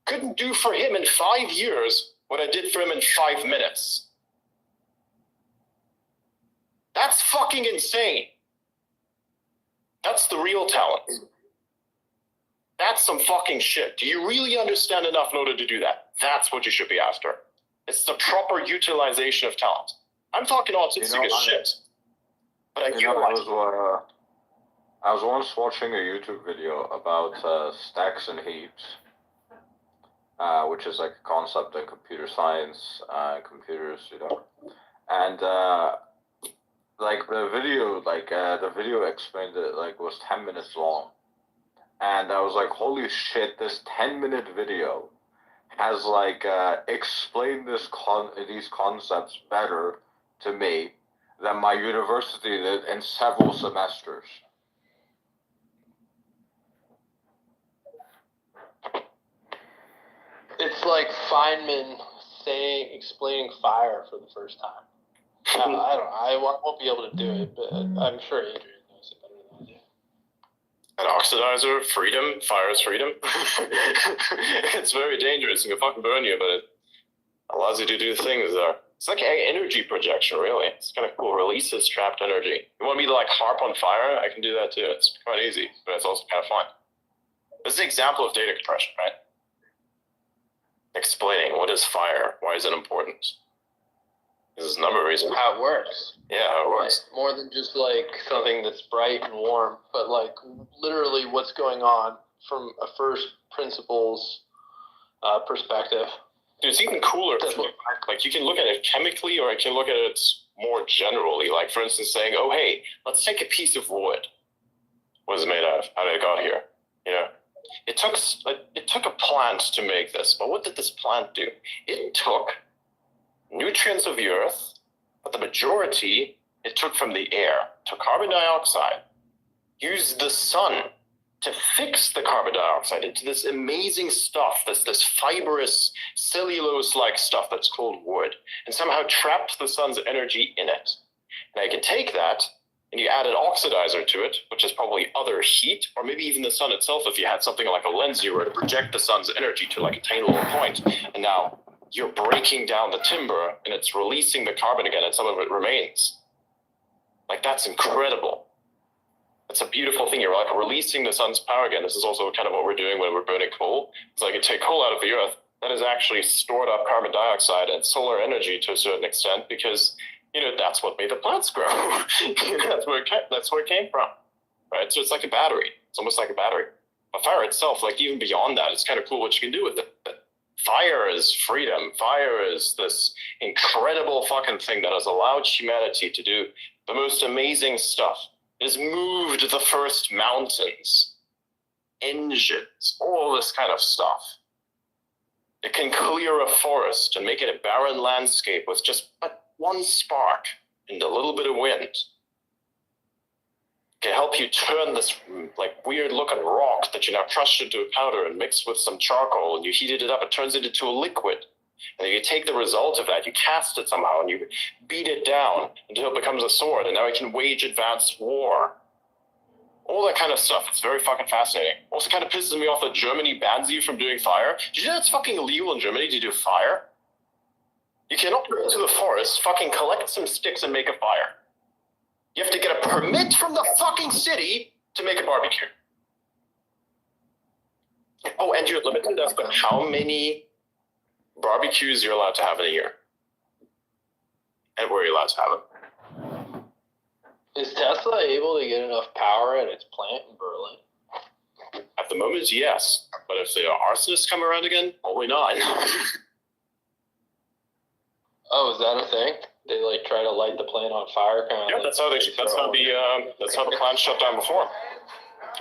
couldn't do for him in 5 years what I did for him in 5 minutes. That's fucking insane. That's the real talent. That's some fucking shit. Do you really understand enough in order to do that? That's what you should be after. It's the proper utilization of talent. I'm talking autistic as shit. But I was once watching a YouTube video about stacks and heaps, which is like a concept in computer science, computers, and the video explained it was 10 minutes long, and I was like, holy shit, this 10-minute video has explained these concepts better to me than my university did in several semesters. It's like Feynman explaining fire for the first time. I won't be able to do it, but I'm sure Adrian knows it better than I do. An oxidizer, freedom, fire is freedom. It's very dangerous. It can fucking burn you, but it allows you to do things there. It's like energy projection, really. It's kind of cool. Releases trapped energy. You want me to harp on fire? I can do that too. It's quite easy, but it's also kind of fun. This is an example of data compression, right? Explaining what is fire, why is it important? There's a number of reasons. How it works. Yeah, how it works. Right. More than just something that's bright and warm, but literally what's going on from a first principles perspective. Dude, it's even cooler. You can look at it chemically, or I can look at it more generally. For instance, saying, oh, hey, let's take a piece of wood. What is it made out of? How did it got here? It took a plant to make this, but what did this plant do? It took nutrients of the earth, but the majority it took from the air. It took carbon dioxide, used the sun to fix the carbon dioxide into this amazing stuff, this fibrous cellulose-like stuff that's called wood, and somehow trapped the sun's energy in it. Now you can take that, and you add an oxidizer to it, which is probably other heat, or maybe even the sun itself if you had something like a lens viewer to project the sun's energy to a tiny little point. And now you're breaking down the timber, and it's releasing the carbon again, and some of it remains. That's incredible. It's a beautiful thing. You're releasing the sun's power again. This is also kind of what we're doing when we're burning coal. It's you take coal out of the earth, that is actually stored up carbon dioxide and solar energy to a certain extent, because that's what made the plants grow. That's where it came from, right? So it's like a battery. It's almost like a battery. But fire itself, even beyond that, it's kind of cool what you can do with it. Fire is freedom. Fire is this incredible fucking thing that has allowed humanity to do the most amazing stuff. It has moved the first mountains, engines, all this kind of stuff. It can clear a forest and make it a barren landscape with just one spark and a little bit of wind. It can help you turn this weird looking rock that you now crushed into a powder and mixed with some charcoal, and you heated it up, it turns it into a liquid. And you take the result of that, you cast it somehow, and you beat it down until it becomes a sword, and now you can wage advanced war. All that kind of stuff. It's very fucking fascinating. Also kind of pisses me off that Germany bans you from doing fire. Did you know it's fucking illegal in Germany to do fire? You cannot go into the forest, fucking collect some sticks and make a fire. You have to get a permit from the fucking city to make a barbecue. Oh, and you're limited as to how many barbecues you're allowed to have in a year. And where you're allowed to have them. Is Tesla able to get enough power at its plant in Berlin? At the moment, yes. But if the arsonists come around again, probably not. Oh, is that a thing? They try to light the plant on fire, Yeah, that's how the plant shut down before.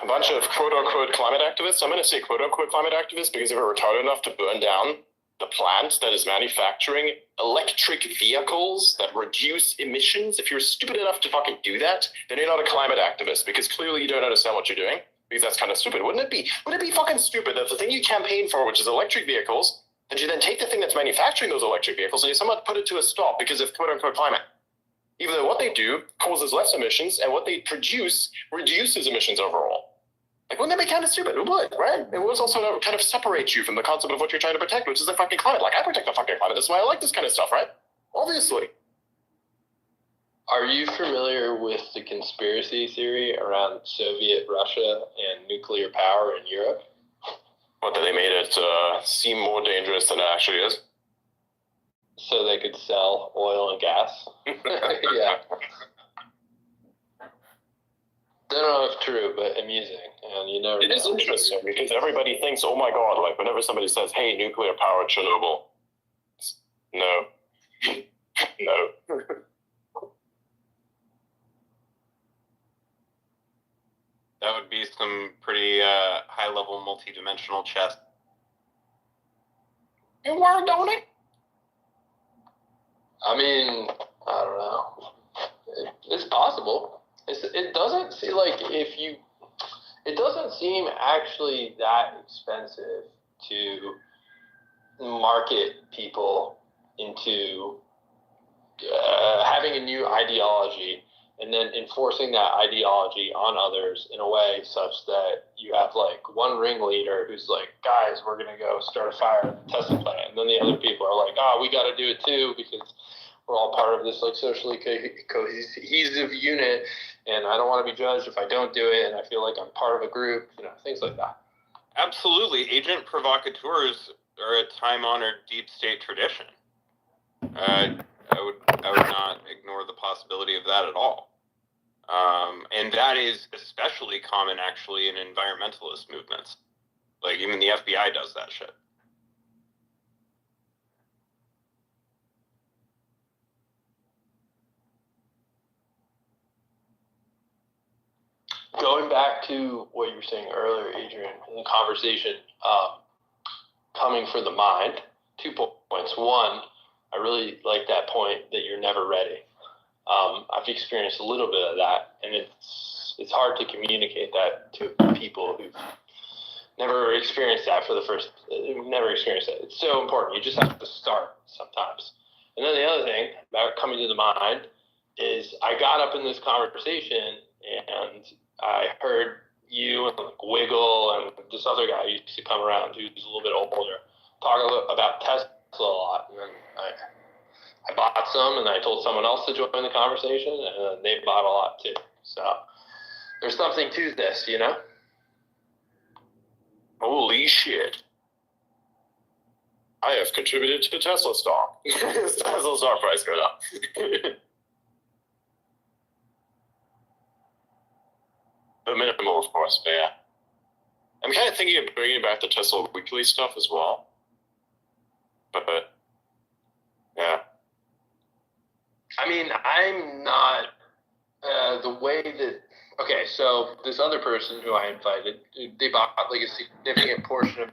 A bunch of quote-unquote climate activists. I'm going to say quote-unquote climate activists because they were retarded enough to burn down the plant that is manufacturing electric vehicles that reduce emissions. If you're stupid enough to fucking do that, then you're not a climate activist, because clearly you don't understand what you're doing, because that's kind of stupid. Wouldn't it be fucking stupid that the thing you campaign for, which is electric vehicles, that you then take the thing that's manufacturing those electric vehicles and you somehow put it to a stop because of quote-unquote climate? Even though what they do causes less emissions, and what they produce reduces emissions overall. Like, wouldn't that be kind of stupid? It would, right? It would also kind of separate you from the concept of what you're trying to protect, which is the fucking climate. Like, I protect the fucking climate. That's why I like this kind of stuff, right? Obviously. Are you familiar with the conspiracy theory around Soviet Russia and nuclear power in Europe? What, that they made it seem more dangerous than it actually is? So they could sell oil and gas? Yeah. Don't know if true, but amusing. And you never It know. is interesting because everybody thinks, oh my god, like whenever somebody says, hey, nuclear power, Chernobyl. No. No. That would be some pretty high-level multi-dimensional chess. You were, don't it? I mean, I don't know. It's possible. It doesn't seem like it doesn't seem actually that expensive to market people into having a new ideology and then enforcing that ideology on others in a way such that you have like one ringleader who's like, guys, we're going to go start a fire at the Tesla plant. And then the other people are like, we got to do it too because we're all part of this like socially cohesive unit. And I don't want to be judged if I don't do it. And I feel like I'm part of a group, things like that. Absolutely. Agent provocateurs are a time-honored deep state tradition. I would not ignore the possibility of that at all. And that is especially common, actually, in environmentalist movements. Like, even the FBI does that shit. Going back to what you were saying earlier, Adrian, in the conversation, coming for the mind, 2 points. One, I really like that point that you're never ready. I've experienced a little bit of that, and it's hard to communicate that to people who've never experienced that never experienced it. It's so important. You just have to start sometimes. And then the other thing about coming to the mind is I got up in this conversation and I heard you and like Wiggle and this other guy who used to come around who's a little bit older talk about Tesla a lot. And then I bought some and I told someone else to join the conversation and they bought a lot too. So there's something to this, Holy shit. I have contributed to Tesla stock. Tesla stock price going up. The minimal, of course, but yeah. I'm kind of thinking of bringing back the Tesla Weekly stuff as well. But yeah. I mean, I'm not the way that. Okay, so this other person who I invited, they bought like a significant portion of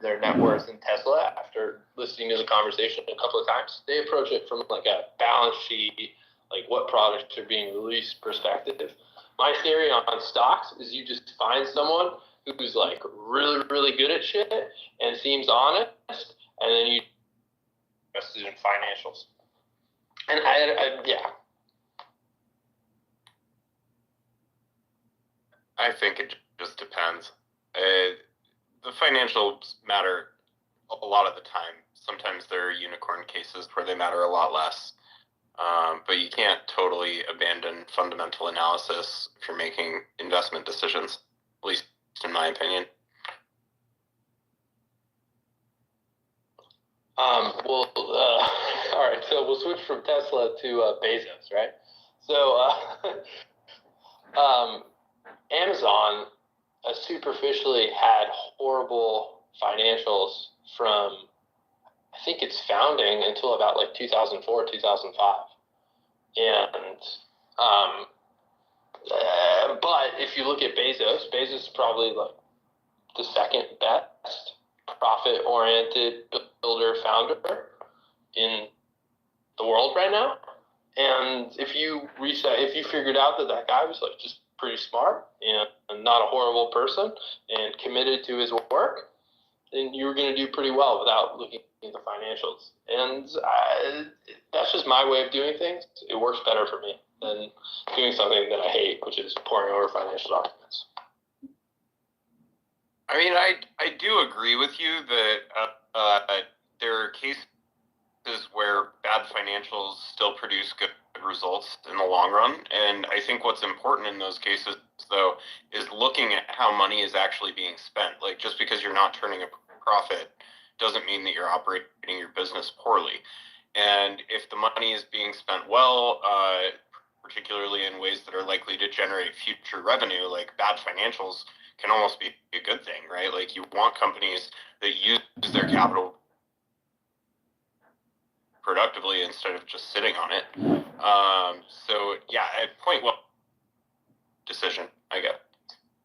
their net worth in Tesla after listening to the conversation a couple of times. They approach it from like a balance sheet, like what products are being released perspective. My theory on stocks is you just find someone who's like really, really good at shit and seems honest, and then you invest in financials. And yeah. I think it just depends. The financials matter a lot of the time. Sometimes there are unicorn cases where they matter a lot less. But you can't totally abandon fundamental analysis if you're making investment decisions, at least in my opinion. All right, so we'll switch from Tesla to Bezos, right? So Amazon superficially had horrible financials from, I think its founding until about like 2004, 2005. And, but if you look at Bezos is probably like the second best profit-oriented builder founder in the world right now. And if you figured out that guy was like just pretty smart and not a horrible person and committed to his work, then you were going to do pretty well without looking at the financials. And that's just my way of doing things. It works better for me than doing something that I hate, which is poring over financial documents. I mean, I do agree with you that there are cases where bad financials still produce good results in the long run. And I think what's important in those cases, though, is looking at how money is actually being spent. Like, just because you're not turning a profit doesn't mean that you're operating your business poorly. And if the money is being spent well, particularly in ways that are likely to generate future revenue, like bad financials can almost be a good thing, right? Like, you want companies that use their capital productively instead of just sitting on it. So yeah, point well decision, I guess.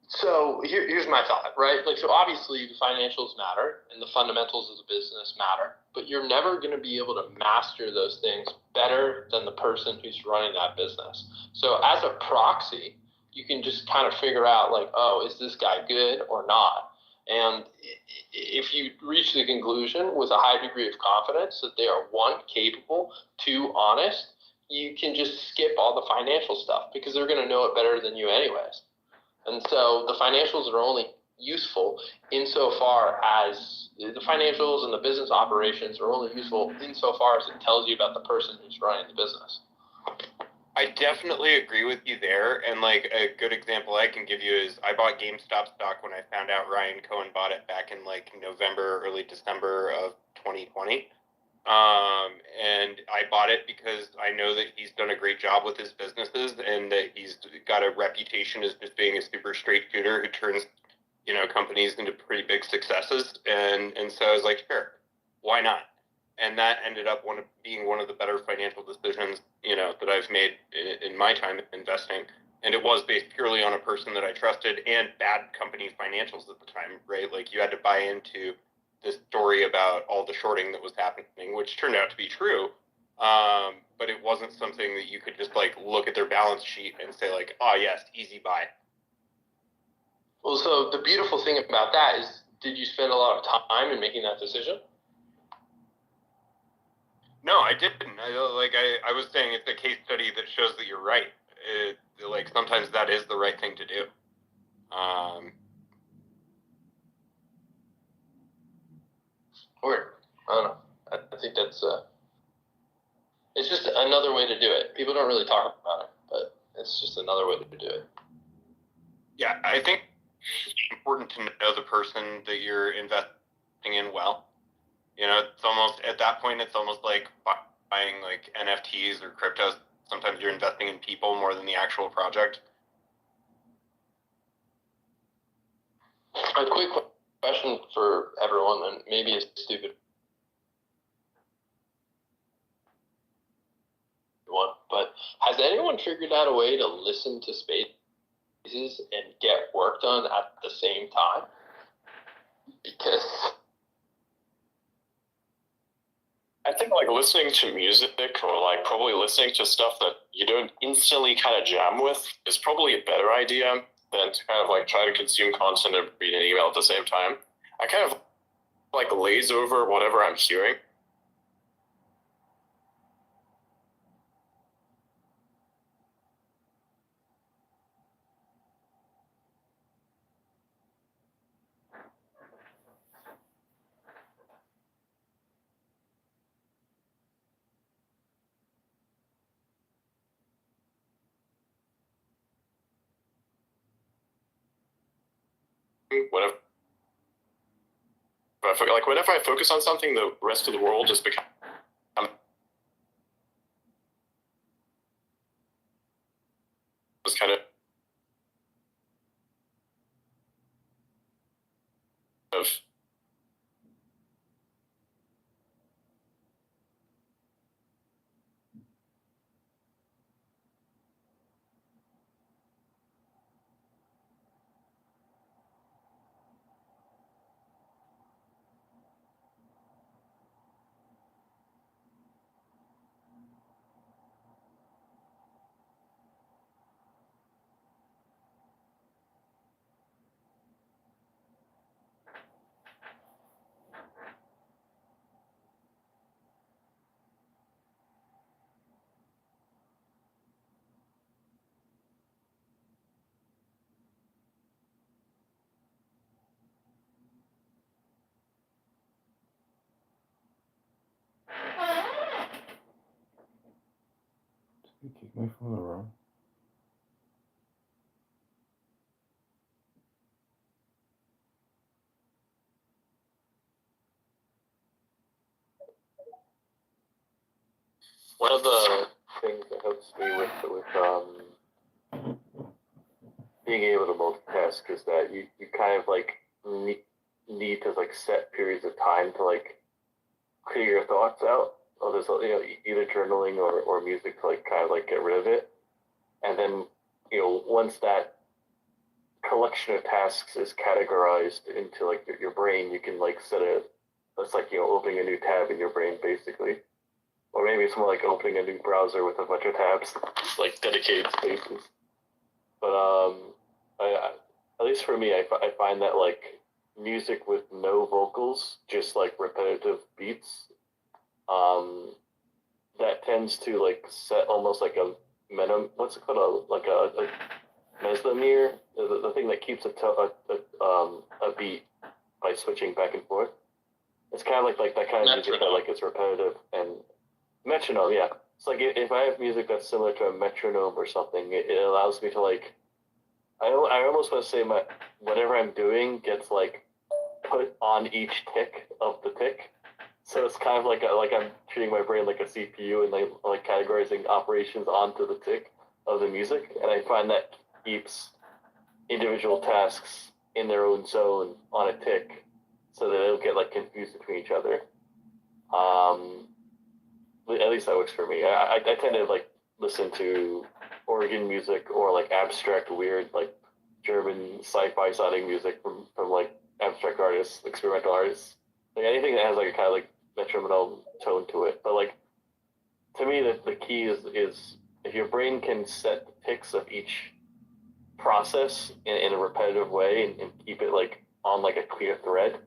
So here's my thought, right? Like, so obviously the financials matter and the fundamentals of the business matter, but you're never going to be able to master those things better than the person who's running that business. So as a proxy, you can just kind of figure out, like, oh, is this guy good or not? And if you reach the conclusion with a high degree of confidence that they are, one, capable, two, honest, you can just skip all the financial stuff because they're going to know it better than you anyways. And so the financials are only useful insofar as the financials and the business operations are only useful insofar as it tells you about the person who's running the business. I definitely agree with you there. And like, a good example I can give you is I bought GameStop stock when I found out Ryan Cohen bought it back in like November, early December of 2020. And I bought it because I know that he's done a great job with his businesses and that he's got a reputation as just being a super straight shooter who turns, companies into pretty big successes. And so I was like, sure, why not? And that ended up being one of the better financial decisions, that I've made in my time investing. And it was based purely on a person that I trusted and bad company financials at the time, right? Like, you had to buy into this story about all the shorting that was happening, which turned out to be true. But it wasn't something that you could just like look at their balance sheet and say like, oh yes, easy buy. Well, so the beautiful thing about that is, did you spend a lot of time in making that decision? No, I didn't. I was saying, it's a case study that shows that you're right. Like, sometimes that is the right thing to do. Weird. I don't know. I think that's it's just another way to do it. People don't really talk about it, but it's just another way to do it. Yeah, I think it's important to know the person that you're investing in well. It's almost, at that point, it's almost like buying like NFTs or cryptos. Sometimes you're investing in people more than the actual project. A quick question for everyone, and maybe a stupid one, but has anyone figured out a way to listen to spaces and get work done at the same time? Because I think like listening to music or like probably listening to stuff that you don't instantly kind of jam with is probably a better idea than to kind of like try to consume content and read an email at the same time. I kind of like glaze over whatever I'm hearing. Whenever I focus on something, the rest of the world just becomes kind of You kick me from the room. One of the things that helps me with being able to multitask is that you kind of like need to like set periods of time to like clear your thoughts out. Or there's either journaling or music to like kind of like get rid of it, and then once that collection of tasks is categorized into like your brain, you can like set a that's like opening a new tab in your brain basically. Or maybe it's more like opening a new browser with a bunch of tabs, like dedicated spaces. But at least for me, I find that like music with no vocals, just like repetitive beats, that tends to like set almost like a what's it called? Like a mesmer, the thing that keeps a beat by switching back and forth. It's kind of like that kind of music that like it's repetitive and metronome. Yeah, it's like if I have music that's similar to a metronome or something, it allows me to like I almost want to say whatever I'm doing gets like put on each tick of the tick. So it's kind of like I'm treating my brain like a CPU and like categorizing operations onto the tick of the music, and I find that keeps individual tasks in their own zone on a tick, so that they don't get like confused between each other. At least that works for me. I tend to like listen to organ music or like abstract weird like German sci-fi sounding music from like abstract artists, experimental artists. Like anything that has like a kind of like metronome tone to it. But like to me the key is if your brain can set the ticks of each process in a repetitive way and keep it like on like a clear thread,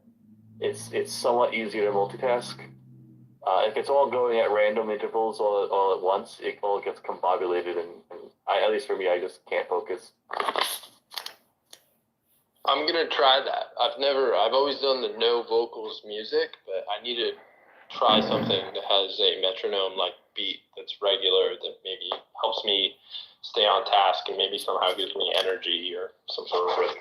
it's somewhat easier to multitask. If it's all going at random intervals all at once, it all gets combobulated, and at least for me, I just can't focus. I'm gonna try that. I've always done the no vocals music, but I need to try something that has a metronome like beat that's regular that maybe helps me stay on task and maybe somehow gives me energy or some sort of rhythm.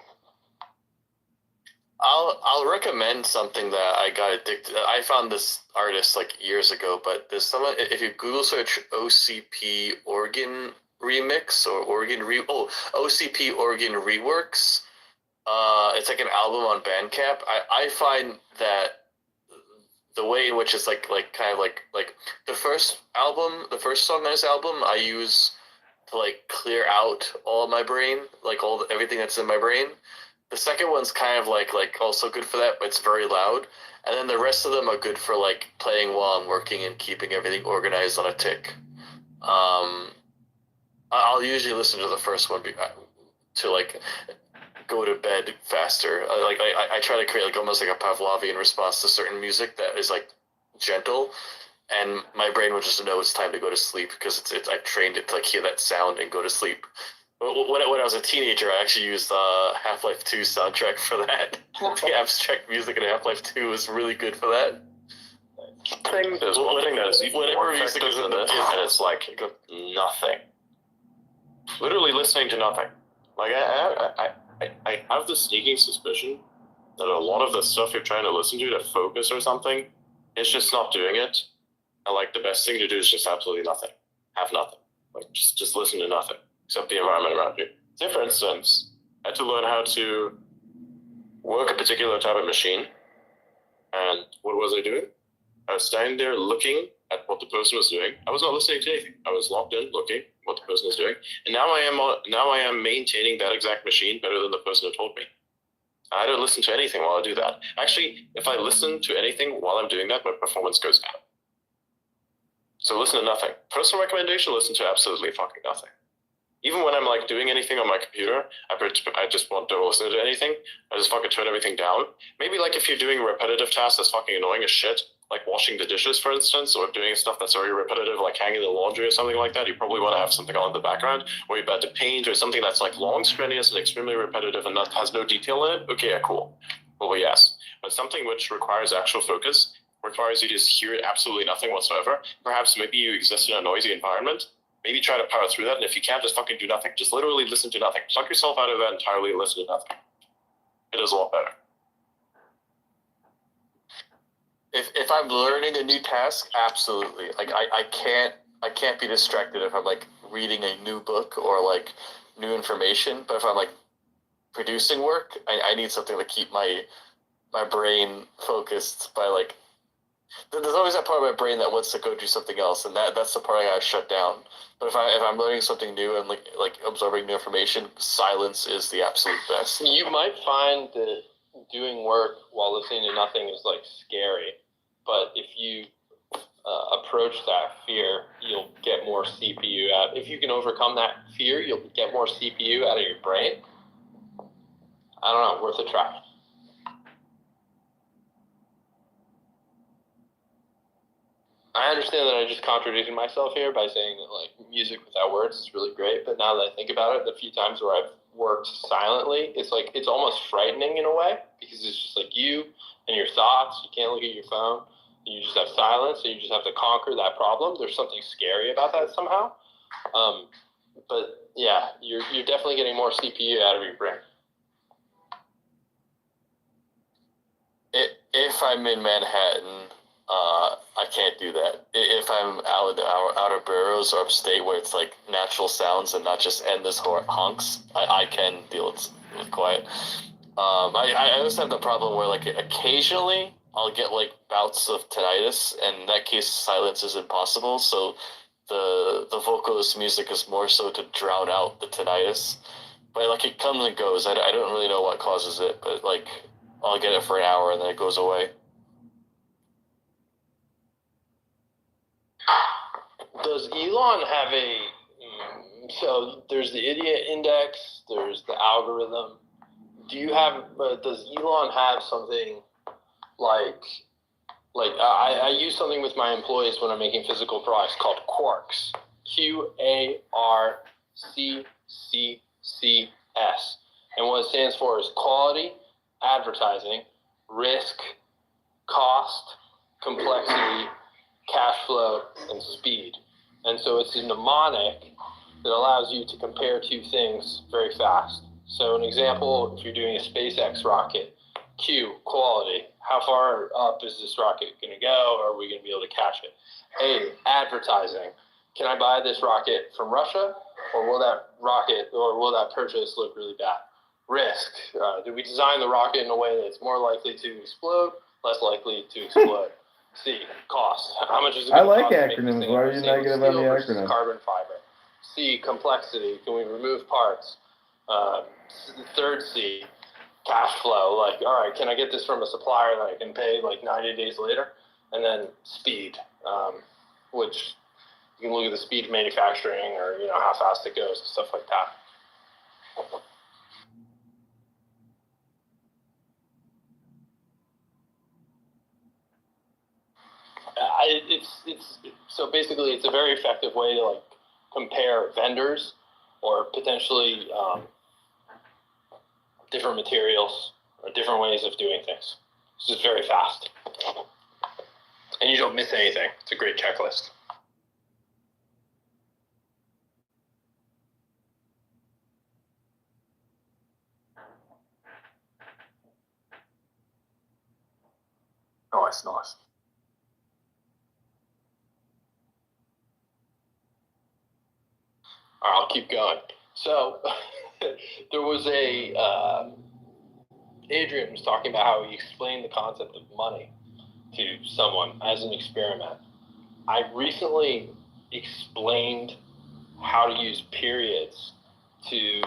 I'll recommend something that I got addicted. I found this artist like years ago, but there's someone, if you Google search OCP organ remix or OCP organ reworks, it's like an album on Bandcamp. I find that the way in which it's like kind of like the first song on this album I use to like clear out all of my brain, like everything that's in my brain. The second one's kind of like also good for that, but it's very loud. And then the rest of them are good for like playing while I'm working and keeping everything organized on a tick. I'll usually listen to the first one to like go to bed faster. I try to create like almost like a Pavlovian response to certain music that is like gentle, and my brain will just know it's time to go to sleep because it's I've trained it to like hear that sound and go to sleep. When I was a teenager, I actually used Half-Life 2 soundtrack for that. The abstract music in Half-Life 2 was really good for that. There's one thing that's even more effective than this, and it's like nothing. Literally listening to nothing. Like I have the sneaking suspicion that a lot of the stuff you're trying to listen to focus or something, it's just not doing it. And like the best thing to do is just absolutely nothing. Have nothing. Like just listen to nothing. Except the environment around you. Say, for instance, I had to learn how to work a particular type of machine. And what was I doing? I was standing there looking at what the person was doing. I was not listening to anything. I was locked in, looking at what the person was doing. And now I am maintaining that exact machine better than the person who told me. I don't listen to anything while I do that. Actually, if I listen to anything while I'm doing that, my performance goes down. So listen to nothing. Personal recommendation, listen to absolutely fucking nothing. Even when I'm like doing anything on my computer, I just want to listen to anything. I just fucking turn everything down. Maybe like if you're doing repetitive tasks that's fucking annoying as shit, like washing the dishes, for instance, or doing stuff that's very repetitive, like hanging the laundry or something like that, you probably want to have something on in the background. Or you're about to paint or something that's like long, strenuous, and extremely repetitive and that has no detail in it. Okay, yeah, cool. Well, yes. But something which requires actual focus, requires you to just hear absolutely nothing whatsoever. Perhaps maybe you exist in a noisy environment. maybe try to power through that. And if you can't, just fucking do nothing. Just literally listen to nothing. Suck yourself out of that entirely and listen to nothing. It is a lot better. If I'm learning a new task, absolutely. Like I can't be distracted if I'm like reading a new book or like new information. But if I'm like producing work, I need something to keep my brain focused by like. There's always that part of my brain that wants to go do something else, and that's the part I gotta shut down. But if I'm learning something new and like absorbing new information, silence is the absolute best. You might find that doing work while listening to nothing is like scary, but if you approach that fear, you'll get more CPU out. If you can overcome that fear, you'll get more CPU out of your brain. I don't know, worth a try. I understand that I just contradicted myself here by saying that like music without words is really great, but now that I think about it, the few times where I've worked silently, it's like it's almost frightening in a way because it's just like you and your thoughts. You can't look at your phone. You just have silence, and you just have to conquer that problem. There's something scary about that somehow. But yeah, you're definitely getting more CPU out of your brain. If I'm in Manhattan, I can't do that. If I'm out in the outer boroughs or upstate where it's like natural sounds and not just endless honks, I can deal with quiet. I just have the problem where like occasionally I'll get like bouts of tinnitus, and in that case silence is impossible. So the vocalist music is more so to drown out the tinnitus. But like it comes and goes. I don't really know what causes it, but like I'll get it for an hour and then it goes away. Does Elon have so there's the idiot index, there's the algorithm. Does Elon have something like I use something with my employees when I'm making physical products called QARCS, QARCCCS. And what it stands for is quality, advertising, risk, cost, complexity, cash flow, and speed. And so it's a mnemonic that allows you to compare two things very fast. So an example, if you're doing a SpaceX rocket, Q, quality. How far up is this rocket going to go? Or are we going to be able to catch it? A, advertising. Can I buy this rocket from Russia? Or will that purchase look really bad? Risk. Did we design the rocket in a way that's more likely to explode, less likely to explode? C, cost. How much is it going to cost? I like acronyms. Why are you negative on the acronym? Carbon fiber. C, complexity. Can we remove parts? Third C, cash flow. Like, all right, can I get this from a supplier that I can pay like 90 days later? And then speed, which you can look at the speed of manufacturing or how fast it goes and stuff like that. So basically it's a very effective way to like compare vendors or potentially different materials or different ways of doing things. It's just very fast. And you don't miss anything. It's a great checklist. Nice. All right, I'll keep going. So there was Adrian was talking about how he explained the concept of money to someone as an experiment. I recently explained how to use periods to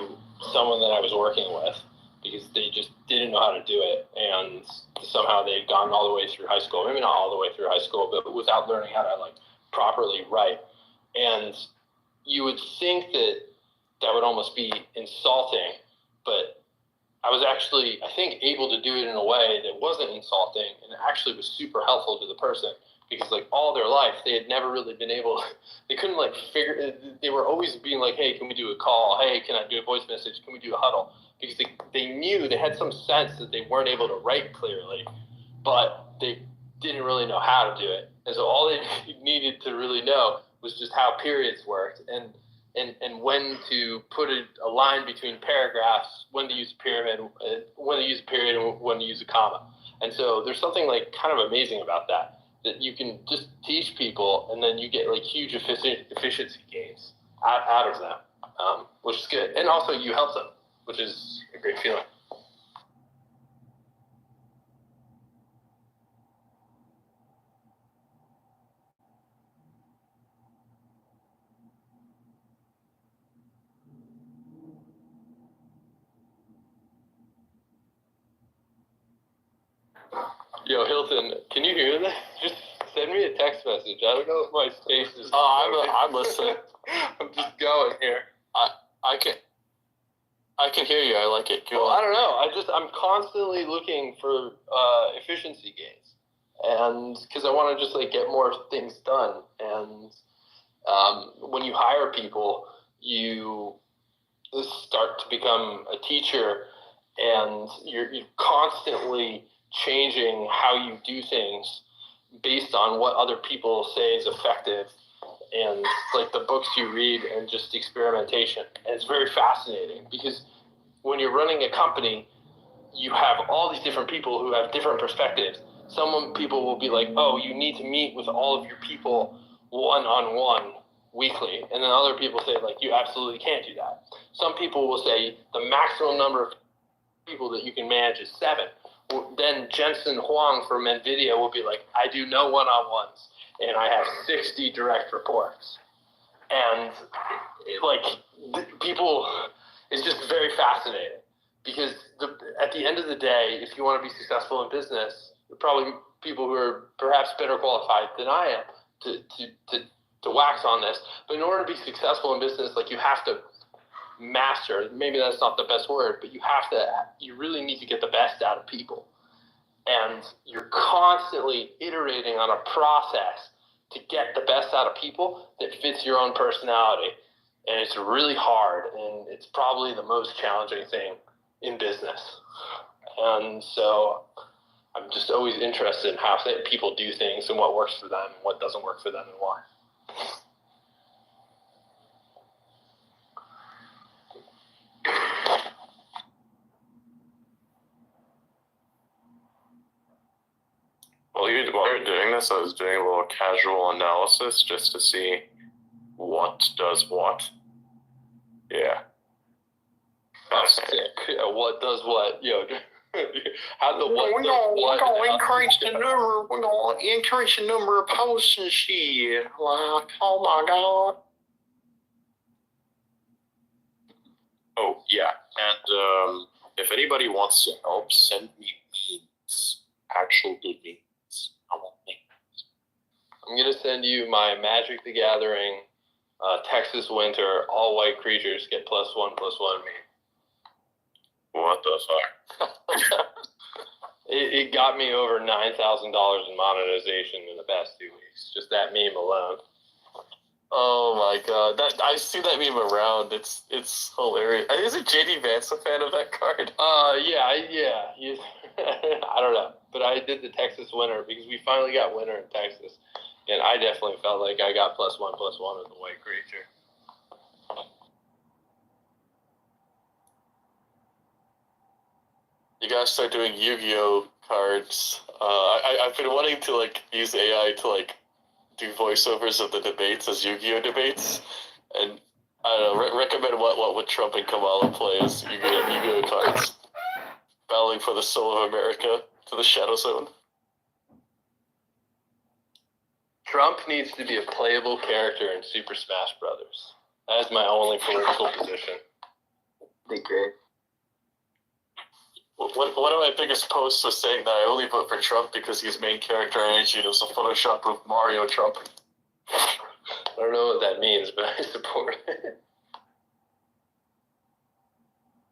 someone that I was working with because they just didn't know how to do it, and somehow they'd gone all the way through high school, maybe not all the way through high school, but without learning how to like properly write. And you would think that would almost be insulting, but I was actually, I think, able to do it in a way that wasn't insulting and actually was super helpful to the person because like all their life they had never really been able, they couldn't like figure, they were always being like, hey, can we do a call? Hey, can I do a voice message? Can we do a huddle? Because they knew, they had some sense that they weren't able to write clearly, but they didn't really know how to do it. And so all they needed to really know was was just how periods worked and when to put a line between paragraphs, when to use a pyramid, when to use a period, and when to use a comma. And so there's something like kind of amazing about that you can just teach people, and then you get like huge efficiency gains out of them, which is good. And also you help them, which is a great feeling. Yo, Hilton, can you hear that? Just send me a text message. I don't know if my space is. I'm listening. I'm just going here. I can hear you. I like it. Go Well, on. I don't know. I'm constantly looking for efficiency gains, and because I want to just like get more things done. And when you hire people, you start to become a teacher, and you're constantly changing how you do things based on what other people say is effective, and like the books you read and just experimentation. And it's very fascinating because when you're running a company, you have all these different people who have different perspectives. Some people will be like, oh, you need to meet with all of your people one-on-one weekly. And then other people say, like, you absolutely can't do that. Some people will say the maximum number of people that you can manage is 7. Then Jensen Huang from NVIDIA will be like, I do no one-on-ones, and I have 60 direct reports. And people, it's just very fascinating because at the end of the day, if you want to be successful in business, probably people who are perhaps better qualified than I am to wax on this. But in order to be successful in business, like you have to master, maybe that's not the best word, but you really need to get the best out of people. And you're constantly iterating on a process to get the best out of people that fits your own personality. And it's really hard, and it's probably the most challenging thing in business. And so I'm just always interested in how people do things and what works for them and what doesn't work for them and why. While you were doing this, I was doing a little casual analysis just to see what does what. Yeah. Yeah, what does what? Yo, how the what We're gonna increase the number. We're gonna increase the number of posts and shit. Like, oh my god. Oh yeah, and if anybody wants to help, send me memes. Actual good memes. I want memes. I'm gonna send you my Magic the Gathering, Texas Winter, all white creatures get +1/+1 meme. What the fuck? It got me over $9,000 in monetization in the past 2 weeks. Just that meme alone. Oh my god, I see that meme around. It's hilarious. Isn't JD Vance a fan of that card? Yeah. I don't know, but I did the Texas Winter because we finally got winter in Texas, and I definitely felt like I got +1/+1 with the white creature. You gotta start doing Yu-Gi-Oh cards. I've been wanting to like use AI to like do voiceovers of the debates as Yu-Gi-Oh debates, and I don't know, recommend what would Trump and Kamala play as Yu-Gi-Oh cards, battling for the soul of America to the Shadow Zone. Trump needs to be a playable character in Super Smash Brothers. That is my only political position. Be great. One of my biggest posts was saying that I only vote for Trump because his main character energy was a Photoshop of Mario Trump. I don't know what that means, but I support it.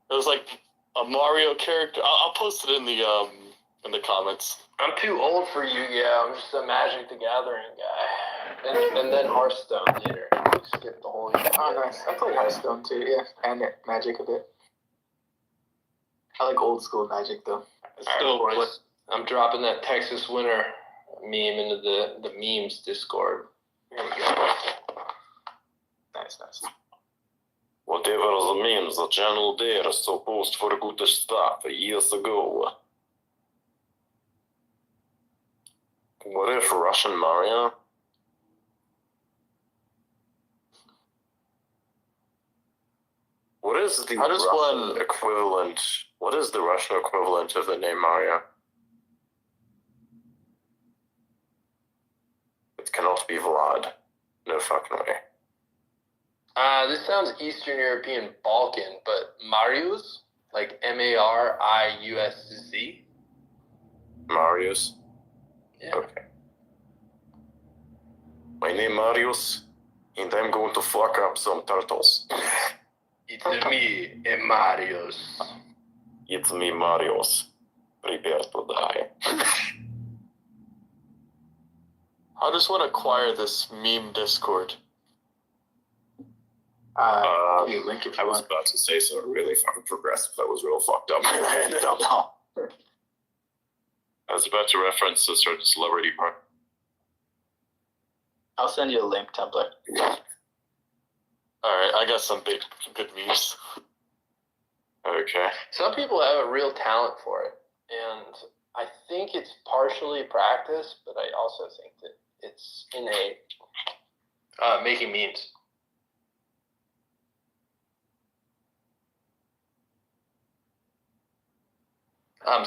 It was like a Mario character. I'll post it in the comments. I'm too old for Yu-Gi-Oh! I'm just a Magic the Gathering guy. And then Hearthstone later. Skip the whole year. Oh, nice. I play Hearthstone too, yeah. And Magic a bit. I like old school Magic though. I'm dropping that Texas Winter meme into the memes Discord. There we go. Nice. Whatever the memes, the channel there is supposed for good stuff years ago. What if Russian Mario? What is the Russian equivalent? What is the Russian equivalent of the name Mario? It cannot be Vlad. No fucking way. This sounds Eastern European Balkan, but Marius, like Marius. Marius? Yeah. Okay. My name Marius, and I'm going to fuck up some turtles. It's me, Marius. It's me, Marius. Prepare to die. How does one acquire this meme Discord? Give you a link if I you was want. about to say something really fucking progressive. That was real fucked up. I ended up now. I was about to reference a certain celebrity part. I'll send you a link template. Alright, I got some good memes. Okay. Some people have a real talent for it, and I think it's partially practice, but I also think that it's innate. Making memes.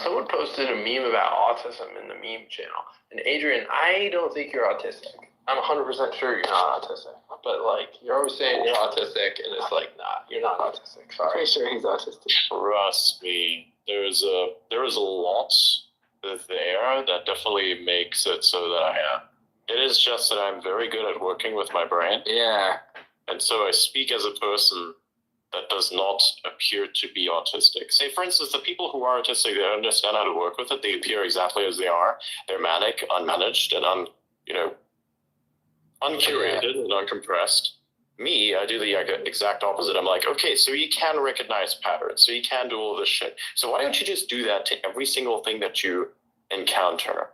Someone posted a meme about autism in the meme channel. And Adrian, I don't think you're autistic. I'm 100% sure you're not autistic. But, like, you're always saying you're autistic, and it's like, nah, you're not autistic. I'm Sorry. pretty sure he's autistic. Trust me, there is a lot there that definitely makes it so that I am. It is just that I'm very good at working with my brain. Yeah. And so I speak as a person that does not appear to be autistic. Say, for instance, the people who are autistic, they understand how to work with it. They appear exactly as they are. They're manic, unmanaged, and uncurated and uncompressed. Me, I do the exact opposite. I'm like, okay, so you can recognize patterns, so you can do all this shit. So why don't you just do that to every single thing that you encounter?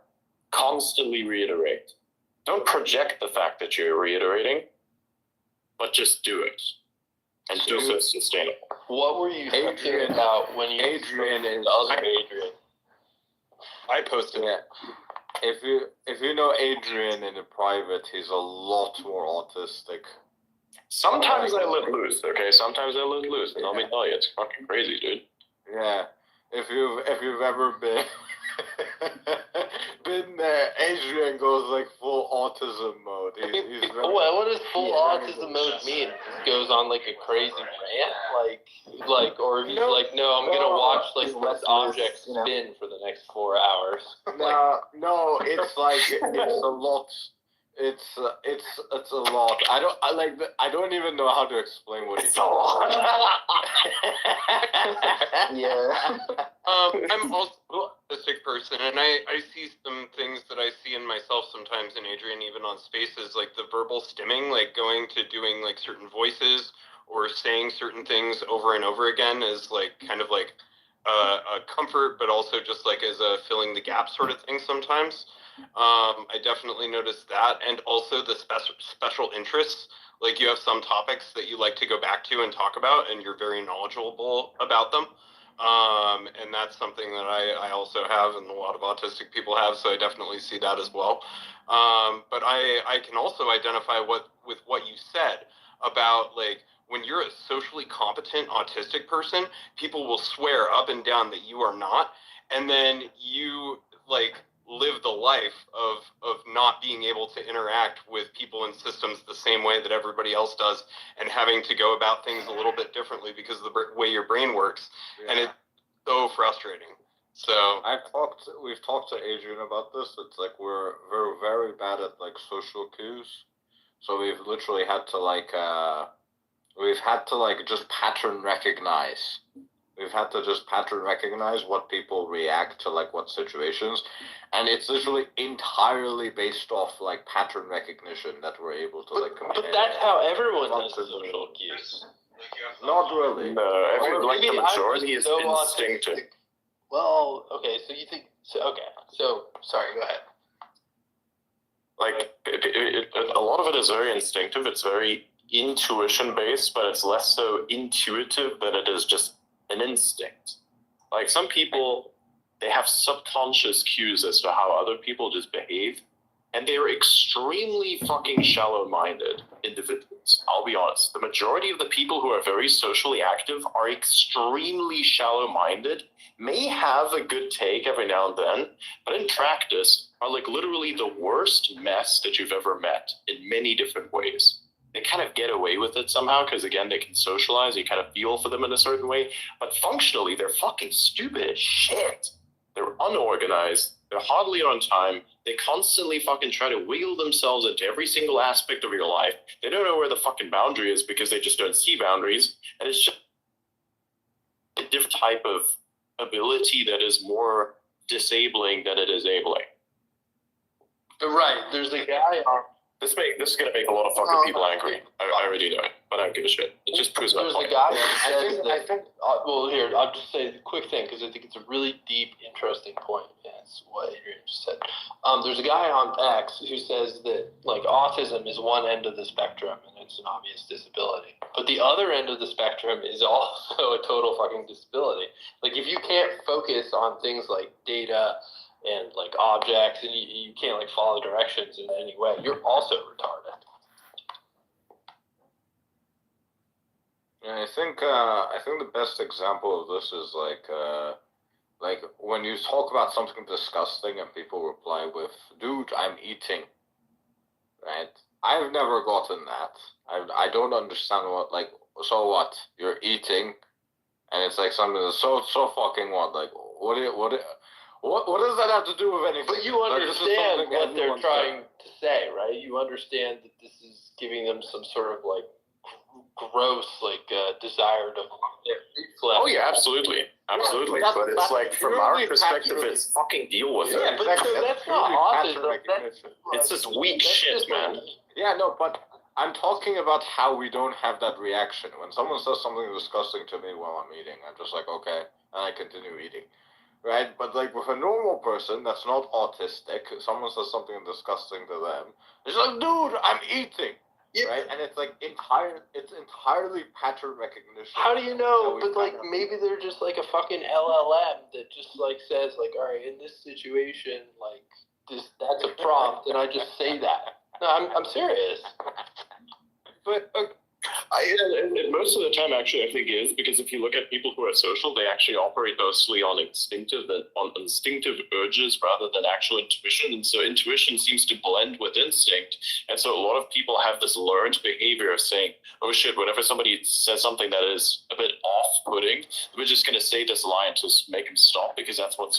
Constantly reiterate. Don't project the fact that you're reiterating, but just do it. And do so sustainable. What were you thinking about when you... Adrian is... The other Adrian. I posted Yeah. If you know Adrian in the private, he's a lot more autistic. Sometimes I let loose, okay? Sometimes I let loose. And let me tell you, it's fucking crazy, dude. Yeah. If you've ever been there, Adrian goes like full autism mode. He's very, What does full autism mode mean? It goes on like a crazy rant, like, or he's like, no, I'm gonna watch like this object spin for the next 4 hours. No, it's like it's a lot. It's a lot. I don't even know how to explain what it's a lot. Yeah. I'm also an autistic person, and I see some things that I see in myself sometimes in Adrian, even on spaces, like the verbal stimming, like going to doing like certain voices or saying certain things over and over again is like kind of like a comfort, but also just like as a filling the gap sort of thing sometimes. I definitely noticed that, and also the special interests. Like you have some topics that you like to go back to and talk about, and you're very knowledgeable about them. And that's something that I also have, and a lot of autistic people have, so I definitely see that as well. But I can also identify with what you said about like when you're a socially competent autistic person, people will swear up and down that you are not, and then you like live the life of not being able to interact with people and systems the same way that everybody else does, and having to go about things a little bit differently because of the way your brain works. Yeah. And it's so frustrating. So we've talked to Adrian about this. It's like we're very bad at like social cues. So we've literally had to just pattern recognize. We've had to just pattern recognize what people react to, like what situations, and it's literally entirely based off like pattern recognition that we're able to like. But that's how everyone does social cues. Not really. Like the majority is so instinctive. Autistic. Well, okay, so you think so? Sorry, go ahead. Like a lot of it is very instinctive. It's very intuition based, but it's less so intuitive than it is just an instinct. Like some people, they have subconscious cues as to how other people just behave, and they're extremely fucking shallow-minded individuals. I'll be honest. The majority of the people who are very socially active are extremely shallow-minded, may have a good take every now and then, but in practice are like literally the worst mess that you've ever met in many different ways. They kind of get away with it somehow because, again, they can socialize. You kind of feel for them in a certain way. But functionally, they're fucking stupid as shit. They're unorganized. They're hardly on time. They constantly fucking try to wiggle themselves into every single aspect of your life. They don't know where the fucking boundary is because they just don't see boundaries. And it's just a different type of ability that is more disabling than it is enabling. Right. There's a guy on. This is going to make a lot of fucking people angry. I already know it, but I don't give a shit. It just proves my There's point. a guy I think, well, here, I'll just say a quick thing, because I think it's a really deep, interesting point. Yeah, it's what Adrian just said. There's a guy on X who says that, like, autism is one end of the spectrum, and it's an obvious disability. But the other end of the spectrum is also a total fucking disability. Like, if you can't focus on things like data and like objects, and you can't like follow directions in any way, you're also retarded. Yeah, I think the best example of this is like when you talk about something disgusting and people reply with, "Dude, I'm eating." Right? I've never gotten that. I don't understand what, like, so what? You're eating, and it's like something that's so fucking what? Like, what does that have to do with anything? But you understand what they're trying to say, right? You understand that this is giving them some sort of like gross, like desire to reflex. Oh yeah, absolutely. Absolutely. But it's like, from our perspective, it's fucking deal with it. Yeah, but that's not autism. It's just weak shit, man. Yeah, no, but I'm talking about how we don't have that reaction. When someone says something disgusting to me while I'm eating, I'm just like, okay, and I continue eating. Right? But like with a normal person that's not autistic, someone says something disgusting to them, it's like, dude, I'm eating. Yeah. Right? And it's like entirely pattern recognition. How do you know? But like maybe they're just like a fucking LLM that just like says like, all right, in this situation, like that's a prompt, and I just say that. No, I'm serious. But and most of the time, actually, I think is because if you look at people who are social, they actually operate mostly on instinctive urges rather than actual intuition. And so intuition seems to blend with instinct. And so a lot of people have this learned behavior of saying, oh shit, whenever somebody says something that is a bit off-putting, we're just going to say this line to make him stop because that's what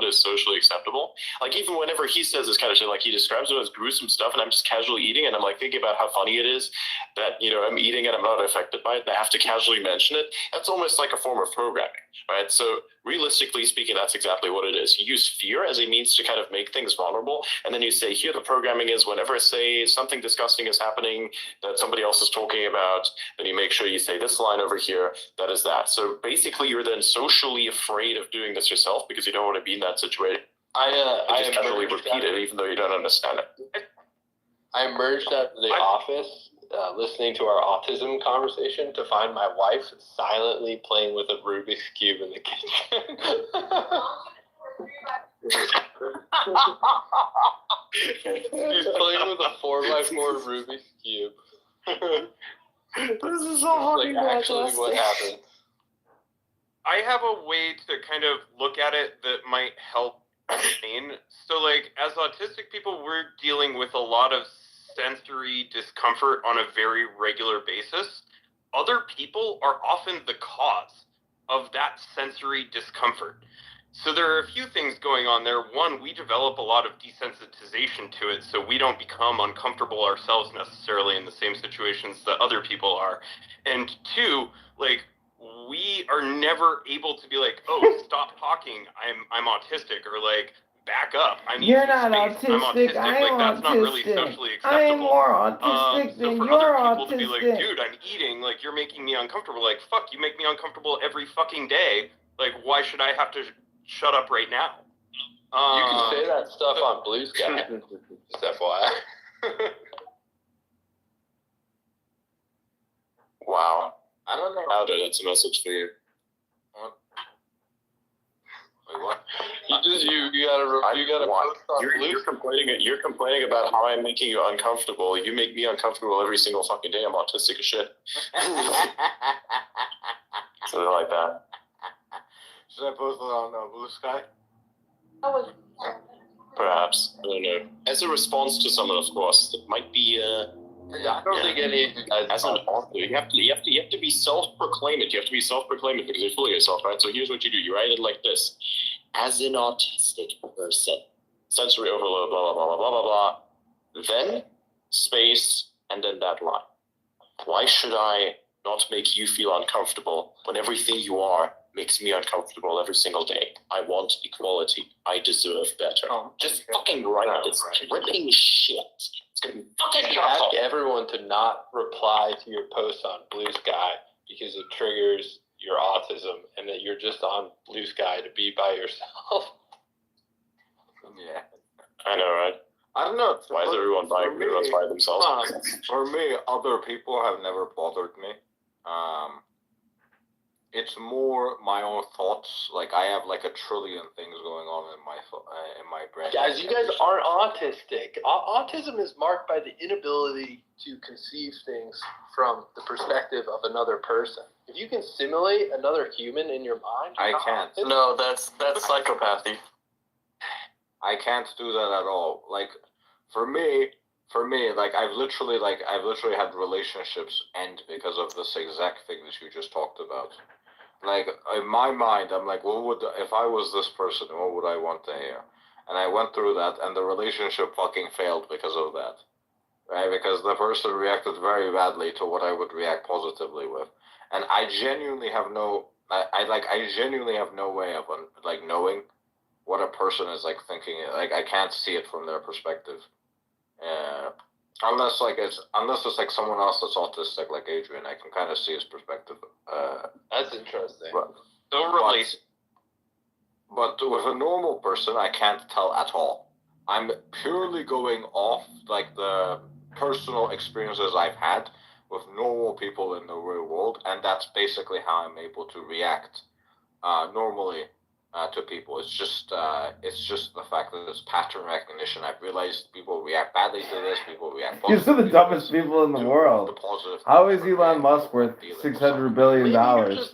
is socially acceptable. Like even whenever he says this kind of shit, like he describes it as gruesome stuff, and I'm just casually eating, and I'm like thinking about how funny it is that, you know, I'm eating and I'm not affected by it, and I have to casually mention it. That's almost like a form of programming, right? So realistically speaking, that's exactly what it is. You use fear as a means to kind of make things vulnerable, and then you say, here the programming is whenever, say, something disgusting is happening that somebody else is talking about, then you make sure you say this line over here, that is that. So basically you're then socially afraid of doing this yourself because you don't want to be in that situation. I just casually repeat it even though you don't understand it. I emerged out of the office listening to our autism conversation to find my wife silently playing with a Rubik's Cube in the kitchen. She's playing with a 4x4 Rubik's Cube. This is so like actually what happened. I have a way to kind of look at it that might help explain. So, like, as autistic people, we're dealing with a lot of sensory discomfort on a very regular basis. Other people are often the cause of that sensory discomfort. So there are a few things going on there. One, we develop a lot of desensitization to it, so we don't become uncomfortable ourselves necessarily in the same situations that other people are. And two, like, we are never able to be like, oh, stop talking, I'm autistic, or like, back up. You're not autistic. I'm autistic. I'm like, that's autistic. not really socially acceptable. I'm more autistic than so for you're other people autistic. to be like, dude, I'm eating, like, you're making me uncomfortable. Like, fuck, you make me uncomfortable every fucking day. Like, why should I have to shut up right now? You can say that stuff on Blue Sky. Just FYI. louder. That's a message for you. Wait, what? You gotta post on You're complaining about how I'm making you uncomfortable. You make me uncomfortable every single fucking day. I'm autistic as shit. Something like that. Should I post it on Blue Sky? Perhaps. I don't know. As a response to someone, of course, that might be. I don't think any. As an author, you have to be self-proclaimed. You have to be self-proclaimed because you're fooling yourself, right? So here's what you do: you write it like this: as an autistic person, sensory overload, blah blah blah blah blah blah blah. Then space and then that line. Why should I not make you feel uncomfortable when everything you are makes me uncomfortable every single day? I want equality. I deserve better. Just fucking write this ripping shit. It's gonna be fucking Ask awful. everyone to not reply to your post on Blue Sky because it triggers your autism, and that you're just on Blue Sky to be by yourself. Yeah. I know, right? I don't know. Why is everyone by themselves? For me, other people have never bothered me. It's more my own thoughts. Like I have like a trillion things going on in my brain. Guys, you guys aren't autistic. Autism is marked by the inability to conceive things from the perspective of another person. If you can simulate another human in your mind, I can't. No, that's psychopathy. I can't do that at all. Like for me, like I've literally had relationships end because of this exact thing that you just talked about. Like in my mind, I'm like, if I was this person, what would I want to hear? And I went through that, and the relationship fucking failed because of that, right? Because the person reacted very badly to what I would react positively with, and I genuinely have I genuinely have no way of like knowing what a person is like thinking. Like I can't see it from their perspective, unless it's like someone else that's autistic, like Adrian. I can kind of see his perspective. that's interesting. But with a normal person, I can't tell at all. I'm purely going off like the personal experiences I've had with normal people in the real world, and that's basically how I'm able to react normally to people. It's just the fact that it's pattern recognition. I've realized people react badly to this. People react These are the dumbest people in the world. How is Elon Musk worth $600 billion? Is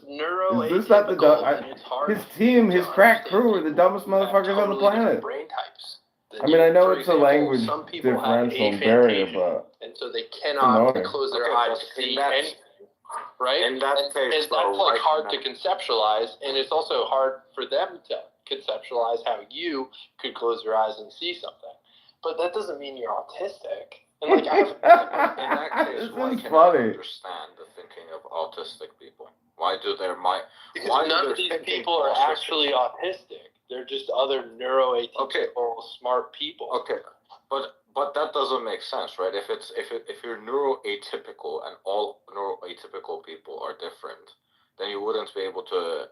this not the his team, his crack crew are the dumbest motherfuckers on the planet. Brain types. I mean, I know it's a language some people have differential and barrier, aphantasia, but and so they cannot annoying. close their Okay, eyes but to see in that- anything. Right? in that and case, that's bro, like right hard now- to conceptualize, and it's also hard for them to conceptualize how you could close your eyes and see something. But that doesn't mean you're autistic. And like in that case, This why is can funny. I understand the thinking of autistic people? Why do their mind? because Why none do of their these thinking people are process- actually autistic. They're just other neuroatypical smart people. Okay, but that doesn't make sense, right? If you're neuroatypical and all neuroatypical people are different, then you wouldn't be able to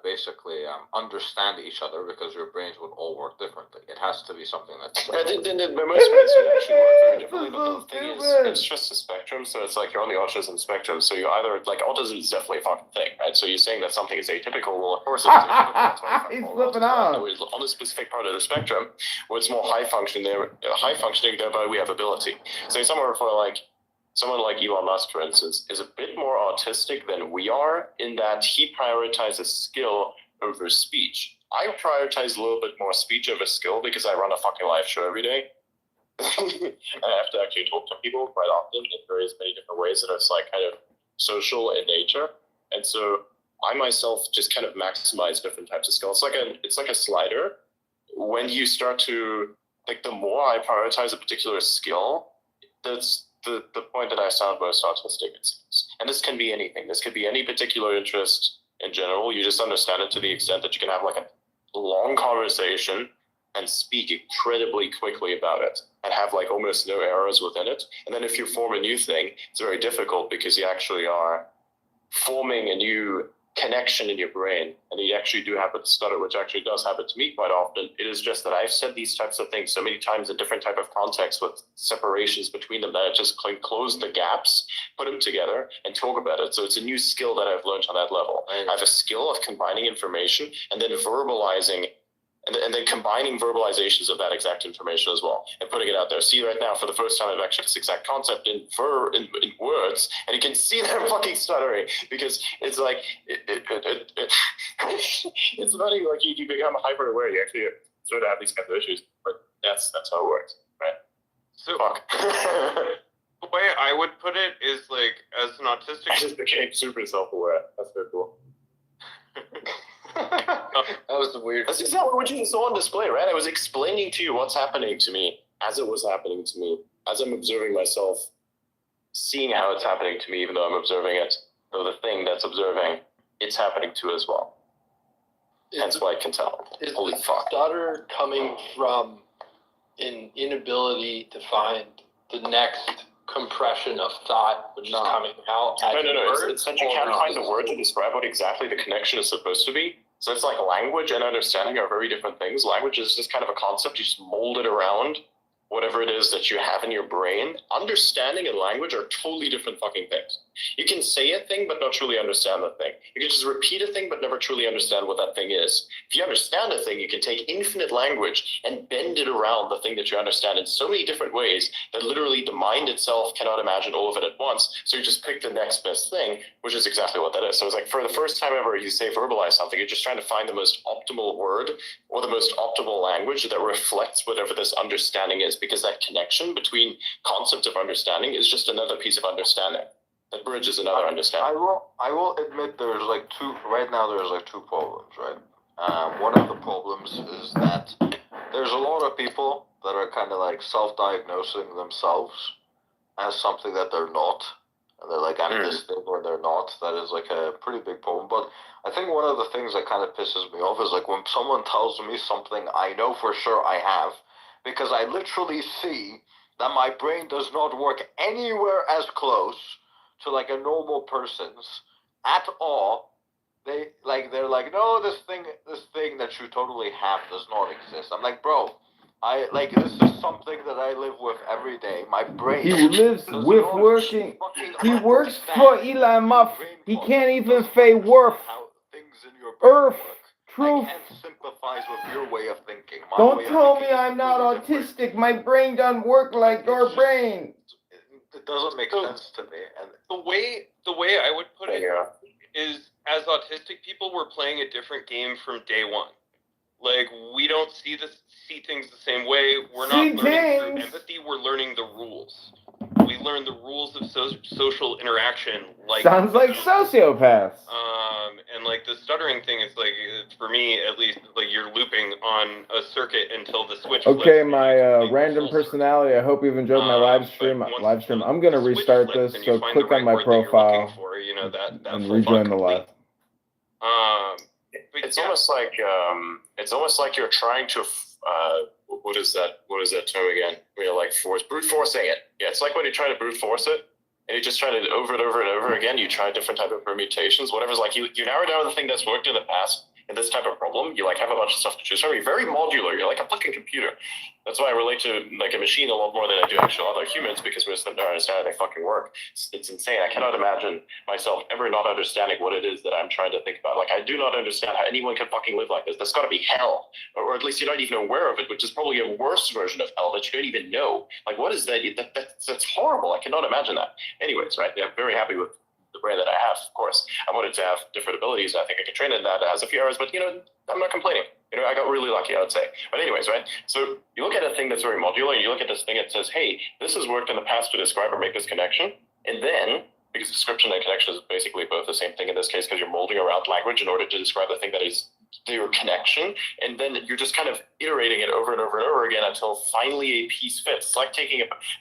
basically understand each other because your brains would all work differently. It has to be something that's. I think then most brains would actually work very differently, but the thing is, it's just a spectrum, so it's like you're on the autism spectrum, so you either, like, autism is definitely a fucking thing, right? So you're saying that something is atypical, well, of course it's atypical, that's why you He's call it flipping autism. out. Right? On a specific part of the spectrum, where it's more high functioning, thereby we have ability. So someone like Elon Musk, for instance, is a bit more autistic than we are in that he prioritizes skill over speech. I prioritize a little bit more speech over skill because I run a fucking live show every day. And I have to actually talk to people quite often in various many different ways that it's like kind of social in nature. And so I myself just kind of maximize different types of skills. It's like a slider. When you start to, like, the more I prioritize a particular skill, that's the point that I sound most autistic, it seems. And this can be anything. This could be any particular interest in general. You just understand it to the extent that you can have like a long conversation and speak incredibly quickly about it and have like almost no errors within it. And then if you form a new thing, it's very difficult because you actually are forming a new connection in your brain, and you actually do happen to stutter, which actually does happen to me quite often. It is just that I've said these types of things so many times in different type of contexts with separations between them that I just close the gaps, put them together, and talk about it. So it's a new skill that I've learned on that level. I have a skill of combining information and then verbalizing and then combining verbalizations of that exact information as well and putting it out there. See, right now, for the first time, I've actually this exact concept in words, and you can see that I'm fucking stuttering because it's like it's funny. Like you become hyper aware. You actually sort of have these kinds of issues, but that's how it works, right? So the way I would put it is like, as an autistic, I just became super self-aware. That's very cool. That was the weird. That's exactly what you saw on display, right? I was explaining to you what's happening to me as it was happening to me, as I'm observing myself, seeing how it's happening to me, even though I'm observing it. Though the thing that's observing, it's happening to as well. Hence why I can tell. Holy fuck. Stutter coming from an inability to find the next compression of thought, which is coming out. No. It's that you can't find the word to describe what exactly the connection is supposed to be. So it's like language and understanding are very different things. Language is just kind of a concept. You just mold it around whatever it is that you have in your brain. Understanding and language are totally different fucking things. You can say a thing, but not truly understand the thing. You can just repeat a thing, but never truly understand what that thing is. If you understand a thing, you can take infinite language and bend it around the thing that you understand in so many different ways that literally the mind itself cannot imagine all of it at once. So you just pick the next best thing, which is exactly what that is. So it's like for the first time ever you say verbalize something, you're just trying to find the most optimal word or the most optimal language that reflects whatever this understanding is, because that connection between concepts of understanding is just another piece of understanding. That bridge is another understanding. I will admit there's like two problems, right? One of the problems is that there's a lot of people that are kind of like self-diagnosing themselves as something that they're not. And they're like, I'm this thing or they're not. That is like a pretty big problem. But I think one of the things that kind of pisses me off is like when someone tells me something I know for sure I have, because I literally see that my brain does not work anywhere as close to like a normal person's at all. They're like, no, this thing that you totally have does not exist. I'm like, bro, this is something that I live with every day. My brain. He lives with working. He works for Elon Musk. He can't even say worth. Earth. Truth. I can't sympathize with your way of thinking. Don't tell me I'm not autistic. My brain doesn't work like your brain. It doesn't make sense to me. And the way I would put it is, as autistic people, we're playing a different game from day one. Like, we don't see things the same way. We're not learning through empathy. We're learning the rules. We learn the rules of social interaction. Like, sounds like sociopaths. And like the stuttering thing is like, for me at least, like you're looping on a circuit until the switch. Okay, my random personality. I hope you've enjoyed my live stream. I'm gonna restart this. So click on my profile and rejoin the live. It's almost like you're trying to. What is that term again? Where you're like brute forcing it. Yeah, it's like when you try to brute force it, and you just try to over and over and over again. You try different type of permutations, whatever's like you narrow down the thing that's worked in the past. In this type of problem, you like have a bunch of stuff to choose from. You're very modular. You're like a fucking computer. That's why I relate to like a machine a lot more than I do actual other humans, because we just don't understand how they fucking work. It's insane. I cannot imagine myself ever not understanding what it is that I'm trying to think about. Like, I do not understand how anyone can fucking live like this. That's got to be hell, or at least you're not even aware of it, which is probably a worse version of hell that you don't even know. Like, what is that? That's horrible. I cannot imagine that. Anyways, right? Yeah, I'm very happy with the brain that I have, of course. I wanted to have different abilities. I think I could train in that. It has a few hours, but I'm not complaining. I got really lucky, I would say. But anyways, right? So you look at a thing that's very modular, and you look at this thing that says, hey, this has worked in the past to describe or make this connection. And then, because description and connection is basically both the same thing in this case, because you're molding around language in order to describe the thing that is your connection, and then you're just kind of iterating it over and over and over again until finally a piece fits.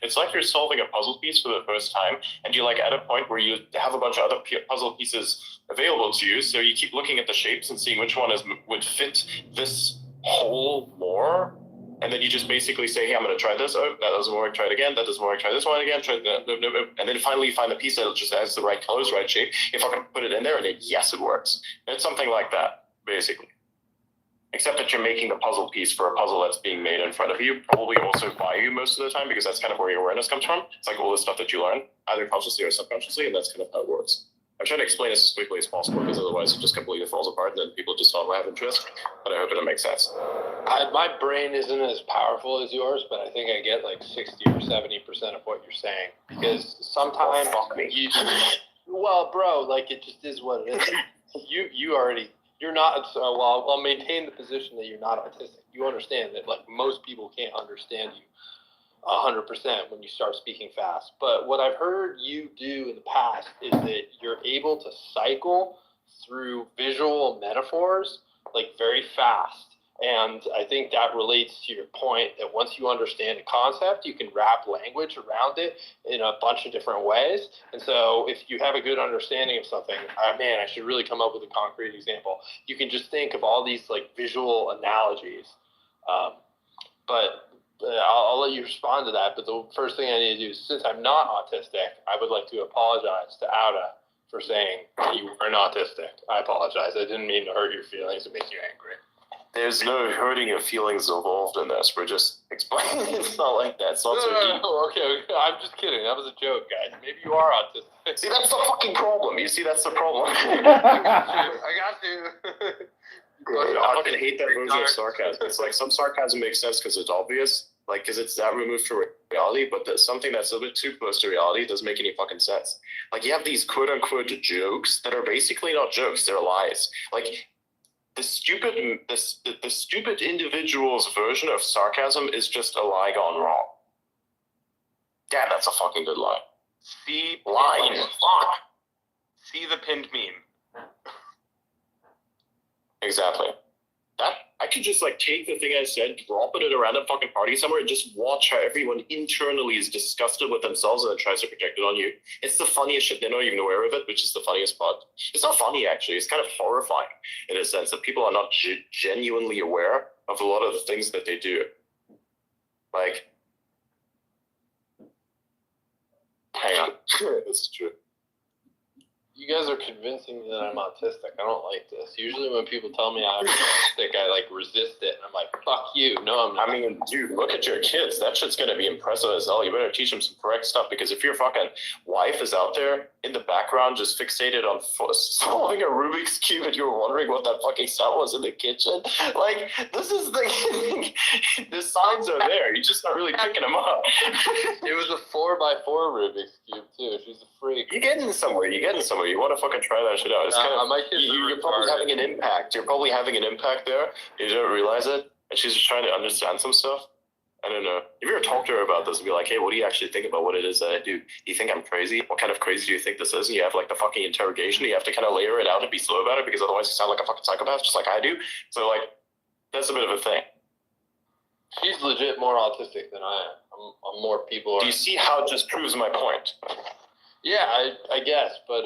It's like you're solving a puzzle piece for the first time, and you're like at a point where you have a bunch of other puzzle pieces available to you, so you keep looking at the shapes and seeing which one would fit this whole more, and then you just basically say, hey, I'm going to try this. Oh, that doesn't work. Try it again. That doesn't work. Try this one again. Try that. Nope, nope, nope. And then finally you find the piece that just has the right colors, right shape. You fucking put it in there, and then yes, it works. And it's something like that, basically. Except that you're making the puzzle piece for a puzzle that's being made in front of you, probably also by you most of the time, because that's kind of where your awareness comes from. It's like all the stuff that you learn, either consciously or subconsciously, and that's kind of how it works. I'm trying to explain this as quickly as possible, because otherwise it just completely falls apart, and then people just don't have interest. But I hope it'll make sense. My brain isn't as powerful as yours, but I think I get like 60 or 70% of what you're saying. Because sometimes you well, bro, like it just is what it is. You already, you're not, so I'll maintain the position that you're not autistic. You understand that like most people can't understand you 100% when you start speaking fast. But what I've heard you do in the past is that you're able to cycle through visual metaphors like very fast. And I think that relates to your point that once you understand a concept, you can wrap language around it in a bunch of different ways. And so if you have a good understanding of something, man, I should really come up with a concrete example. You can just think of all these like visual analogies. But I'll let you respond to that. But the first thing I need to do is, since I'm not autistic, I would like to apologize to Auda for saying you are not autistic. I apologize. I didn't mean to hurt your feelings and make you angry. There's no hurting your feelings involved in this. We're just explaining. It's not like that. It's not so deep. Okay. I'm just kidding. That was a joke, guys. Maybe you are autistic. See, that's the fucking problem. You see, that's the problem. I got you. I fucking hate that version of sarcasm. It's like some sarcasm makes sense because it's obvious, like because it's that removed from reality, but something that's a bit too close to reality doesn't make any fucking sense. Like you have these quote unquote jokes that are basically not jokes, they're lies. Like the stupid individual's version of sarcasm is just a lie gone wrong. Damn, that's a fucking good lie. See Line. Fuck. See the pinned meme. Exactly. That I could just like take the thing I said, drop it at a random fucking party somewhere, and just watch how everyone internally is disgusted with themselves and then tries to project it on you. It's the funniest shit. They're not even aware of it, which is the funniest part. It's not funny actually. It's kind of horrifying in a sense that people are not genuinely aware of a lot of the things that they do. Like, hang on, this is true. You guys are convincing me that I'm autistic. I don't like this. Usually when people tell me I'm autistic, I like resist it. And I'm like, fuck you. No, I'm not. I mean, dude, look at your kids. That shit's going to be impressive as hell. You better teach them some correct stuff, because if your fucking wife is out there in the background just fixated on solving a Rubik's Cube and you're wondering what that fucking sound was in the kitchen, like, this is the the signs are there. You're just not really picking them up. It was a 4x4 Rubik's Cube, too. She's a freak. You're getting somewhere. You want to fucking try that shit out. It's kind of, my kids you're probably having an impact. You're probably having an impact there. You don't realize it. And she's just trying to understand some stuff. I don't know. If you ever talk to her about this and be like, hey, what do you actually think about what it is that I do? Do you think I'm crazy? What kind of crazy do you think this is? And you have like the fucking interrogation. You have to kind of layer it out and be slow about it, because otherwise you sound like a fucking psychopath, just like I do. So like, that's a bit of a thing. She's legit more autistic than I am. I'm more people. Do you see how it just proves my point? Yeah, I guess, but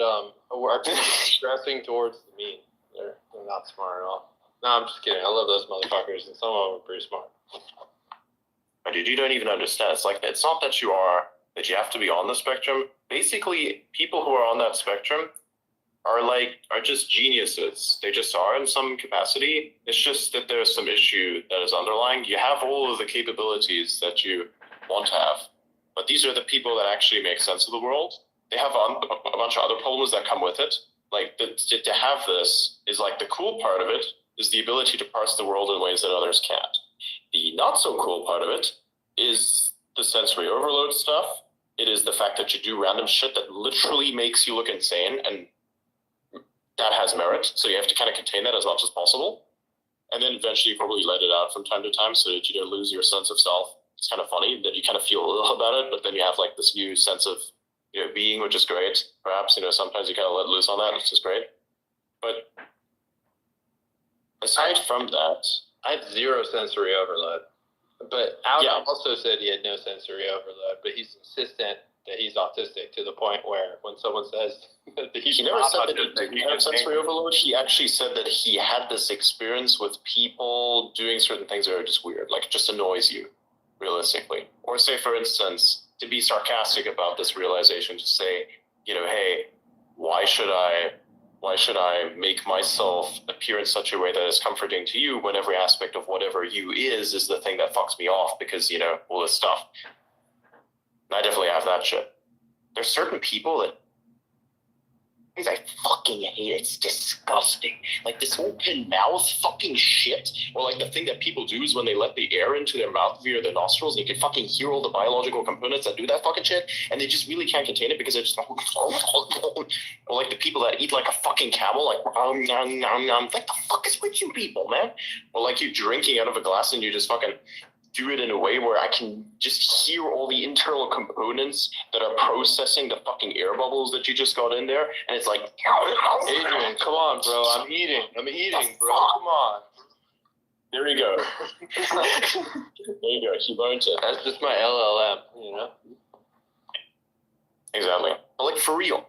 we're progressing towards the mean. They're not smart at all. No, I'm just kidding. I love those motherfuckers, and some of them are pretty smart. Dude, you don't even understand. It's like, it's not that you have to be on the spectrum. Basically, people who are on that spectrum are just geniuses. They just are in some capacity. It's just that there's some issue that is underlying. You have all of the capabilities that you want to have, but these are the people that actually make sense of the world. They have a bunch of other problems that come with it. Like, to have this is like, the cool part of it is the ability to parse the world in ways that others can't. The not so cool part of it is the sensory overload stuff. It is the fact that you do random shit that literally makes you look insane, and that has merit. So you have to kind of contain that as much as possible. And then eventually probably let it out from time to time so that you don't lose your sense of self. It's kind of funny that you kind of feel a little about it, but then you have like this new sense of, being, which is great. Perhaps, sometimes you kind of let loose on that, which is great. But aside from that, I have zero sensory overload. But Al also said he had no sensory overload, but he's insistent that he's autistic to the point where when someone says that he's He never not said that autistic, he didn't have sensory overload. He actually said that he had this experience with people doing certain things that are just weird, like it just annoys you, realistically. Or say, for instance, to be sarcastic about this realization, to say, you know, hey, why should I make myself appear in such a way that is comforting to you when every aspect of whatever you is the thing that fucks me off because, you know, all this stuff. And I definitely have that shit. There's certain people that I fucking hate. It's disgusting. Like this open mouth fucking shit. Or like the thing that people do is when they let the air into their mouth via their nostrils, and you can fucking hear all the biological components that do that fucking shit, and they just really can't contain it because it's just or like the people that eat like a fucking camel, like like the fuck is with you people, man? Or like you drinking out of a glass and you just fucking do it in a way where I can just hear all the internal components that are processing the fucking air bubbles that you just got in there, and it's like, Adrian, come on, bro. I'm eating, bro. Come on. There you go. There you go. He learned it. That's just my LLM, you know? Exactly. But like for real.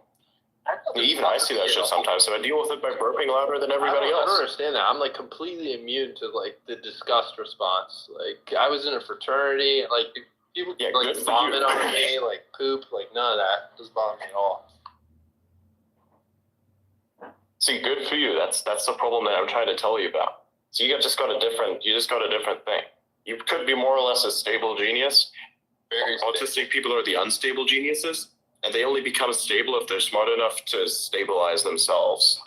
Even I see that shit sometimes, so I deal with it by burping louder than everybody I don't else. understand that. I'm like completely immune to like the disgust response. Like I was in a fraternity, like people like vomit on me, like poop, like none of that doesn't bother me at all. See, good for you. That's the problem that I'm trying to tell you about. So you just got a different thing. You could be more or less a stable genius. Very Autistic people are the unstable geniuses, and they only become stable if they're smart enough to stabilize themselves.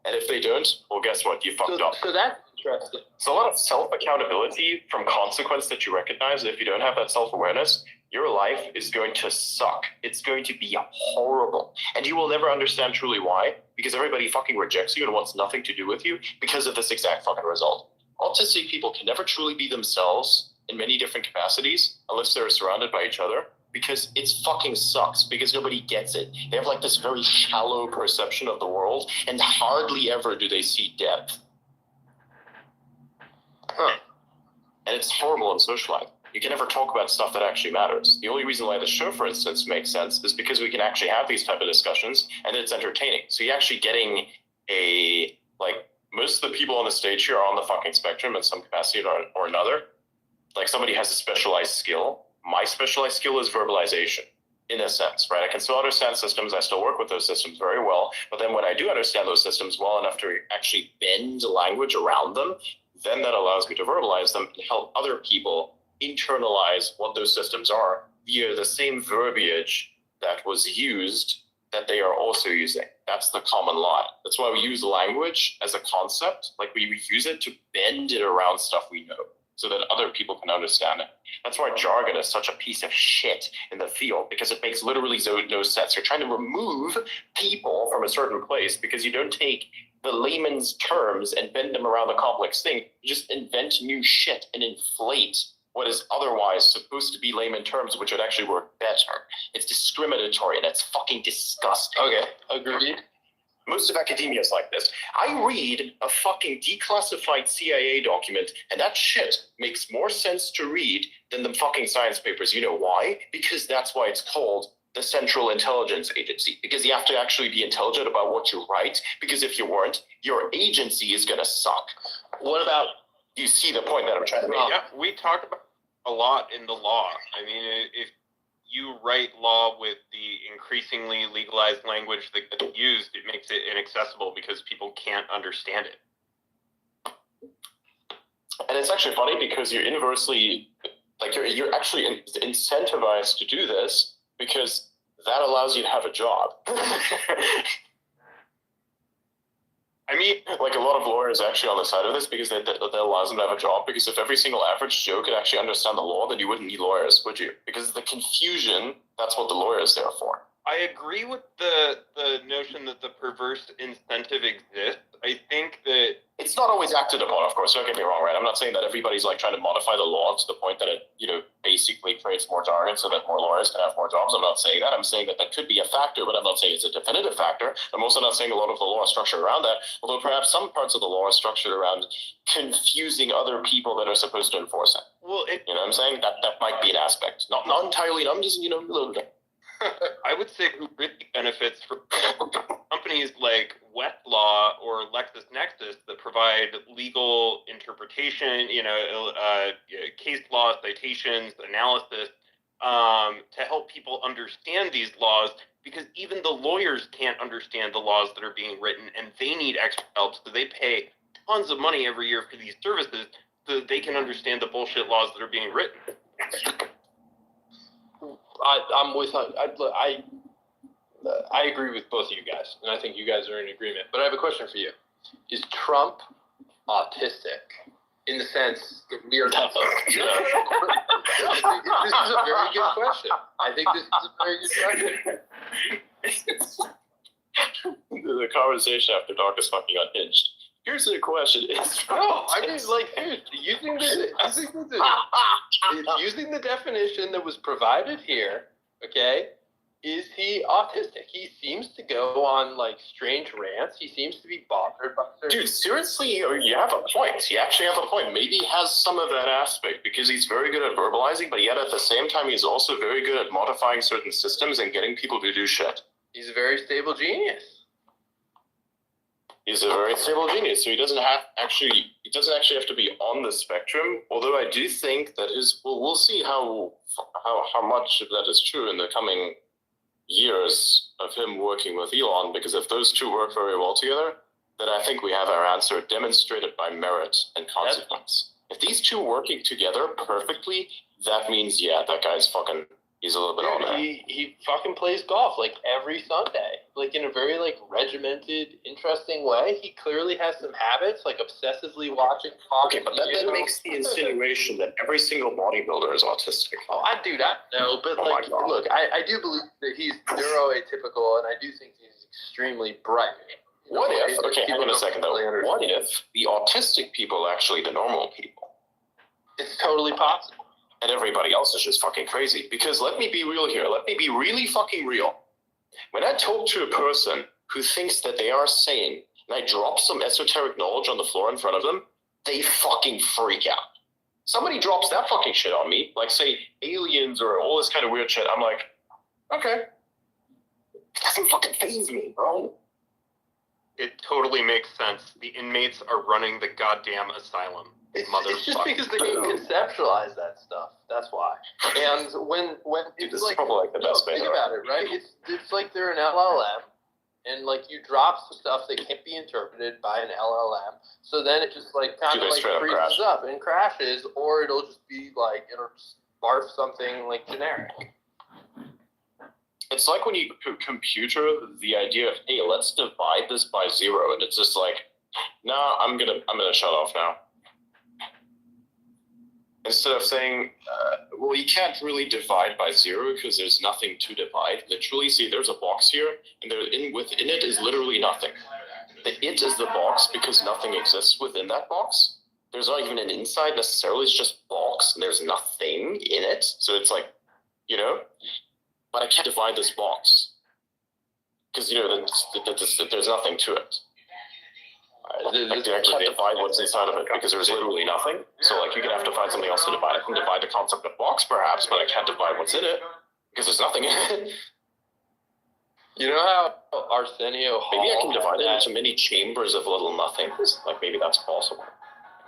And if they don't, well, guess what? You fucked up. So that's interesting. So a lot of self-accountability from consequence that you recognize. If you don't have that self-awareness, your life is going to suck. It's going to be horrible. And you will never understand truly why, because everybody fucking rejects you and wants nothing to do with you because of this exact fucking result. Autistic people can never truly be themselves in many different capacities unless they're surrounded by each other, because it fucking sucks, because nobody gets it. They have like this very shallow perception of the world, and hardly ever do they see depth. And it's horrible in social life. You can never talk about stuff that actually matters. The only reason why the show, for instance, makes sense is because we can actually have these type of discussions, and it's entertaining. So you're actually getting most of the people on the stage here are on the fucking spectrum in some capacity or another. Like somebody has a specialized skill. My specialized skill is verbalization, in a sense, right? I can still understand systems. I still work with those systems very well. But then when I do understand those systems well enough to actually bend language around them, then that allows me to verbalize them and help other people internalize what those systems are via the same verbiage that was used that they are also using. That's the common lie. That's why we use language as a concept. Like we use it to bend it around stuff we know, so that other people can understand it. That's why jargon is such a piece of shit in the field, because it makes literally no sense. You're trying to remove people from a certain place because you don't take the layman's terms and bend them around a complex thing. You just invent new shit and inflate what is otherwise supposed to be layman terms, which would actually work better. It's discriminatory, and it's fucking disgusting. Okay, agreed. Most of academia is like this. I read a fucking declassified CIA document, and that shit makes more sense to read than the fucking science papers. You know why? Because that's why it's called the Central Intelligence Agency. Because you have to actually be intelligent about what you write. Because if you weren't, your agency is gonna suck. What about? You see the point that I'm trying to make? Yeah, we talk about a lot in the law. I mean, if you write law with the increasingly legalized language that gets used, it makes it inaccessible because people can't understand it. And it's actually funny because you're inversely, like you're actually incentivized to do this because that allows you to have a job. I mean, like a lot of lawyers are actually on the side of this because that allows them to have a job, because if every single average Joe could actually understand the law, then you wouldn't need lawyers, would you? Because the confusion, that's what the lawyer is there for. I agree with the notion that the perverse incentive exists. I think that it's not always acted upon, of course. Don't get me wrong, right? I'm not saying that everybody's like trying to modify the law to the point that it, basically creates more jargon so that more lawyers can have more jobs. I'm not saying that. I'm saying that could be a factor, but I'm not saying it's a definitive factor. I'm also not saying a lot of the law is structured around that, although perhaps some parts of the law are structured around confusing other people that are supposed to enforce it. Well, you know what I'm saying? That might be an aspect. Not entirely. I'm just, a little bit. I would say who really benefits from companies like Westlaw or LexisNexis that provide legal interpretation, case law, citations, analysis, to help people understand these laws, because even the lawyers can't understand the laws that are being written, and they need extra help, so they pay tons of money every year for these services so that they can understand the bullshit laws that are being written. I'm with. I agree with both of you guys, and I think you guys are in agreement. But I have a question for you: is Trump autistic in the sense that we are? This is a very good question. I think this is a very good question. The conversation after dark is fucking unhinged. Here's the question: No, I mean, like, dude, using the definition that was provided here, okay, is he autistic? He seems to go on, like, strange rants. He seems to be bothered by certain... Dude, seriously, you have a point. You actually have a point. Maybe he has some of that aspect because he's very good at verbalizing, but yet at the same time, he's also very good at modifying certain systems and getting people to do shit. He's a very stable genius. He's a very stable genius, so he doesn't actually have to be on the spectrum. Although I do think that we'll see how much of that is true in the coming years of him working with Elon, because if those two work very well together, then I think we have our answer demonstrated by merit and consequence. If these two working together perfectly, that means, yeah, that guy's fucking, he's a little bit on there. He fucking plays golf, like, every Sunday. Like, in a very, like, regimented, interesting way. He clearly has some habits, like obsessively watching Fox. Okay, but that makes the insinuation that every single bodybuilder is autistic. Oh, I do not know, but, like, look, I do believe that he's neuroatypical, and I do think he's extremely bright. What if, okay, hang on a second, though. What if the autistic people are actually the normal people? It's totally possible. And everybody else is just fucking crazy. Because let me be real here. Let me be really fucking real. When I talk to a person who thinks that they are sane, and I drop some esoteric knowledge on the floor in front of them, they fucking freak out. Somebody drops that fucking shit on me, like, say, aliens or all this kind of weird shit. I'm like, okay. It doesn't fucking faze me, bro. It totally makes sense. The inmates are running the goddamn asylum. It's just because they can conceptualize that stuff. That's why. And when Dude, it's this like, is probably like the best think about it, right? It's like they're an LLM, and like you drop some stuff that can't be interpreted by an LLM, so then it just like kind of like freezes up and crashes, or it'll just be like it'll just barf something like generic. It's like when you computer the idea of, hey, let's divide this by 0, and it's just like, nah, I'm gonna shut off now. Instead of saying, well, you can't really divide by 0 because there's nothing to divide. Literally, see, there's a box here, and within it is literally nothing. The it is the box because nothing exists within that box. There's not even an inside necessarily. It's just box, and there's nothing in it. So it's like, but I can't divide this box because there's nothing to it. I can't divide what's inside of it because there's literally nothing. So like you're gonna have to find something else to divide. I can divide the concept of box perhaps, but I can't divide what's in it because there's nothing in it. You know how Arsenio Hall... Maybe I can divide it into many chambers of little nothings. Like maybe that's possible.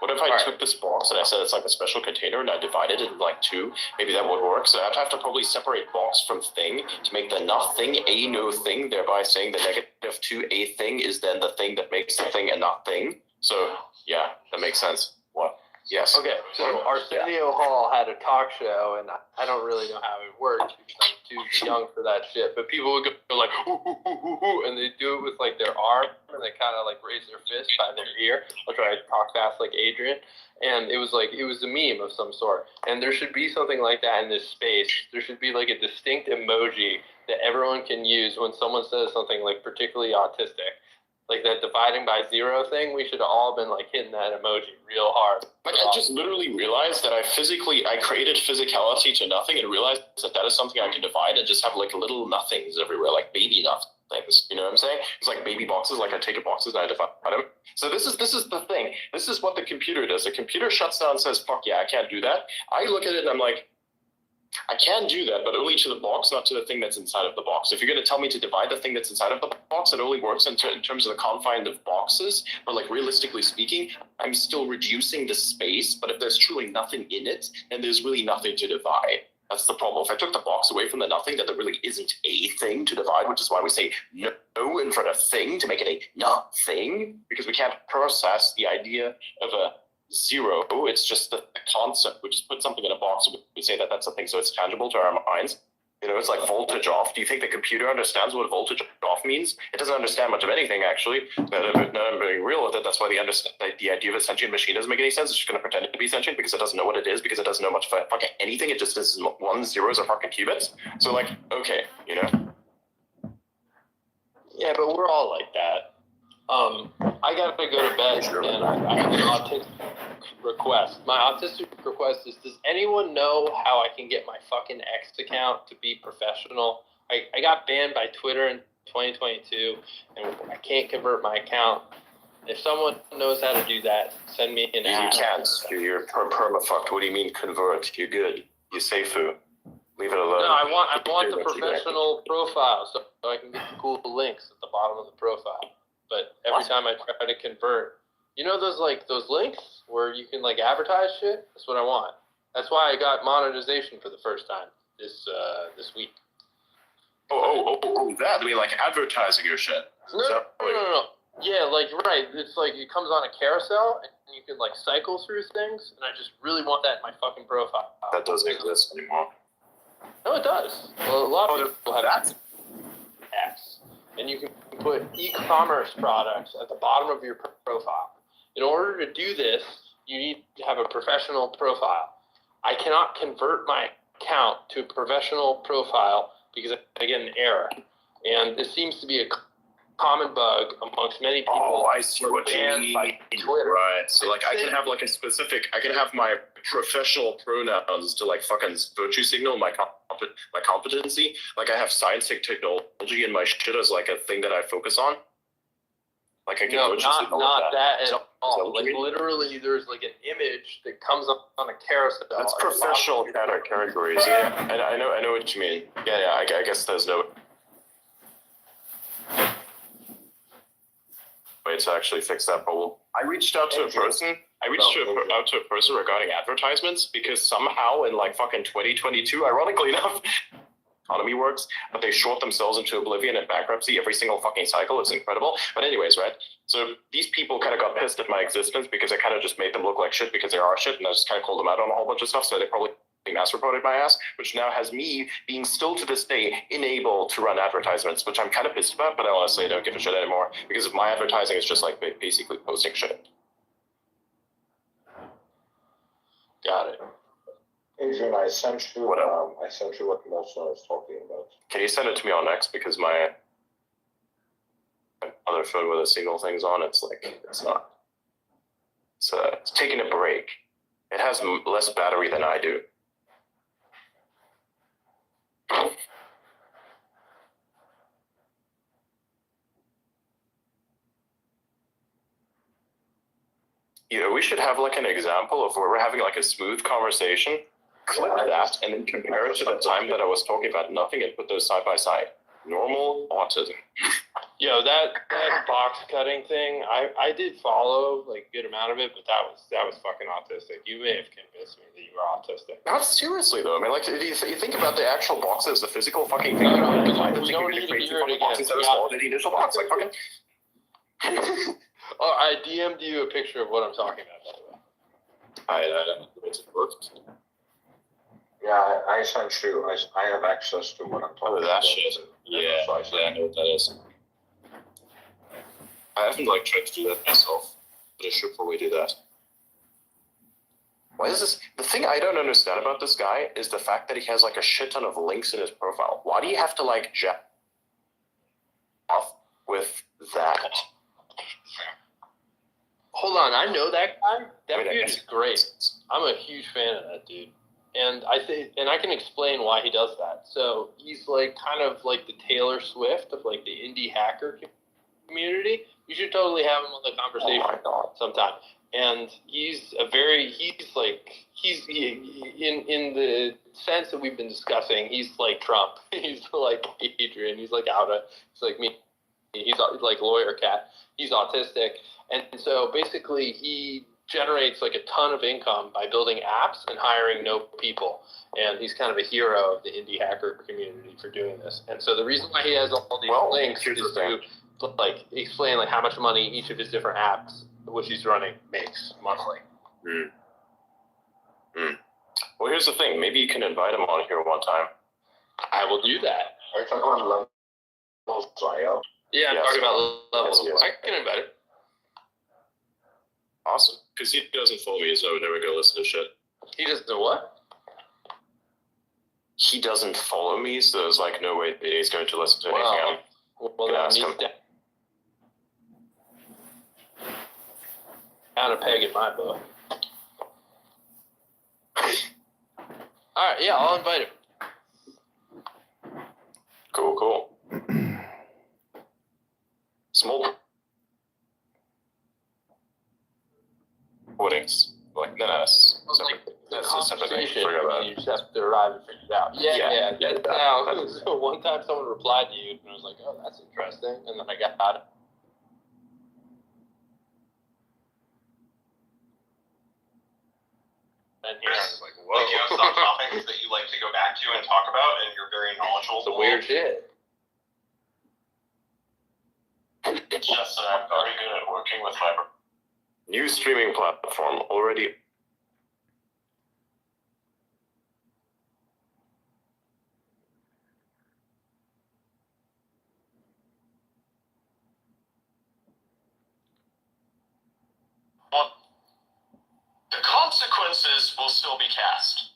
What if I took this box and I said it's like a special container and I divided it into like 2? Maybe that would work. So I'd have to probably separate box from thing to make the nothing a no thing, thereby saying the negative 2 a thing is then the thing that makes the thing a not thing. So yeah, that makes sense. What? Yes. Okay, so Arsenio Hall had a talk show, and I don't really know how it works because I'm too young for that shit. But people would go like, hoo, hoo, hoo, hoo, hoo, and they do it with like their arm, and they kind of like raise their fist by their ear. I'll try to talk fast like Adrian, and it was a meme of some sort. And there should be something like that in this space. There should be like a distinct emoji that everyone can use when someone says something like particularly autistic. Like that dividing by 0 thing, we should have all been like hitting that emoji real hard. Like I just literally realized that I created physicality to nothing and realized that is something I can divide and just have like little nothings everywhere, like baby nothings. You know what I'm saying? It's like baby boxes, like I take boxes and I divide them. So this is the thing. This is what the computer does. The computer shuts down and says, fuck yeah, I can't do that. I look at it and I'm like, I can do that, but only to the box, not to the thing that's inside of the box. If you're going to tell me to divide the thing that's inside of the box, it only works in terms of the confines of boxes. But like realistically speaking, I'm still reducing the space. But if there's truly nothing in it, then there's really nothing to divide. That's the problem. If I took the box away from the nothing, then there really isn't a thing to divide, which is why we say no in front of thing to make it a not thing, because we can't process the idea of a zero. It's just the concept. We just put something in a box and we say that that's a thing, so it's tangible to our minds. You know, it's like voltage off. Do you think the computer understands what voltage off means? It doesn't understand much of anything, actually. Now I'm being real with it. That's why the idea of a sentient machine doesn't make any sense. It's just going to pretend to be sentient because it doesn't know what it is, because it doesn't know much of fucking anything. It just is ones, zeros, or fucking qubits. So, like, okay, you know. Yeah, but we're all like that. I gotta go to bed, and I have an autistic request. My autistic request is: does anyone know how I can get my fucking X account to be professional? I got banned by Twitter in 2022, and I can't convert my account. If someone knows how to do that, send me an You can't. You're perma-fucked. What do you mean convert? You're good. You're safe. Leave it alone. No, I want the professional profile so I can get the cool links at the bottom of the profile. But every time I try to convert, you know those links where you can like advertise shit? That's what I want. That's why I got monetization for the first time this week. Oh, that. I mean, like advertising your shit. No. Yeah, like, right. It's like it comes on a carousel and you can like cycle through things, and I just really want that in my fucking profile. That doesn't exist anymore. No, it does. Well, a lot of people have that. X. And you can put e-commerce products at the bottom of your profile. In order to do this, you need to have a professional profile. I cannot convert my account to a professional profile because I get an error. And this seems to be a common bug amongst many people. Oh, I see what you mean. Right. So like I can have like I can have my professional pronouns to like fucking virtue signal my competency. Like I have scientific technology in my shit as like a thing that I focus on. Like I can virtue signal not that at all. Like literally there's like an image that comes up on a carousel. That's professional categories. Yeah. I know what you mean. Yeah, I guess there's no way to actually fix that problem. I reached out to a person. Out to a person regarding advertisements because somehow in like fucking 2022, ironically enough, economy works, but they short themselves into oblivion and bankruptcy every single fucking cycle. It's incredible. But anyways, right? So these people kind of got pissed at my existence because I kind of just made them look like shit because they are shit, and I just kind of called them out on a whole bunch of stuff. So they probably mass reported my ass, which now has me being still to this day unable to run advertisements, which I'm kind of pissed about, but I honestly don't give a shit anymore because my advertising is just like basically posting shit. Got it. Adrian, I sent you what Nelson was talking about. Can you send it to me on X because my other phone with the signal things on, it's taking a break. It has less battery than I do. You know, we should have like an example of where we're having like a smooth conversation, clip that, and then compare it to the time that I was talking about nothing and put those side by side. Normal autism. Yo, that box cutting thing, I did follow like a good amount of it, but that was fucking autistic. You may have convinced me that you were autistic. Not seriously though. I mean, like, if you think about the actual boxes, the physical fucking thing. We don't need to hear it again. The initial box, like fucking. Oh, I DM'd you a picture of what I'm talking about, by the way. I don't know. It's worked. Yeah, I sent you. I have access to what I'm talking about. That shit. Yeah, I know what that is. I haven't like tried to do that myself, but I should probably do that. Why is this? The thing I don't understand about this guy is the fact that he has like a shit ton of links in his profile. Why do you have to like jack off with that? Hold on, I know that guy. That dude is great. I'm a huge fan of that dude. And I can explain why he does that. So he's like kind of like the Taylor Swift of like the indie hacker community, you should totally have him on the conversation sometime. And he's in the sense that we've been discussing, he's like Trump. He's like Adrian. He's like Alda. He's like me. He's like lawyer cat. He's autistic. And so basically he generates like a ton of income by building apps and hiring no people. And he's kind of a hero of the indie hacker community for doing this. And so the reason why he has all these links is to like explain like how much money each of his different apps which he's running makes monthly. Well, here's the thing. Maybe you can invite him on here one time. I will do that. Are you talking about levels.io? Yeah, I'm talking about levels. Yes. I can invite him. Awesome. Because he doesn't follow me, so I would never go listen to shit. He doesn't know what? He doesn't follow me, so there's like no way that he's going to listen to anything else. Well, then ask he's him. Down a peg in my book. Alright, yeah, I'll invite him. Cool. Small recordings. Like, no, that's a separate thing. Forget about it. You just have to arrive and figure it out. Yeah. So one time someone replied to you, and I was like, oh, that's interesting. And then I got it. And here I was like, whoa. Like you have some topics that you like to go back to and talk about, and you're very knowledgeable. It's a weird shit. It's just that I'm very good at working with fiber. New streaming platform already. The consequences will still be cast.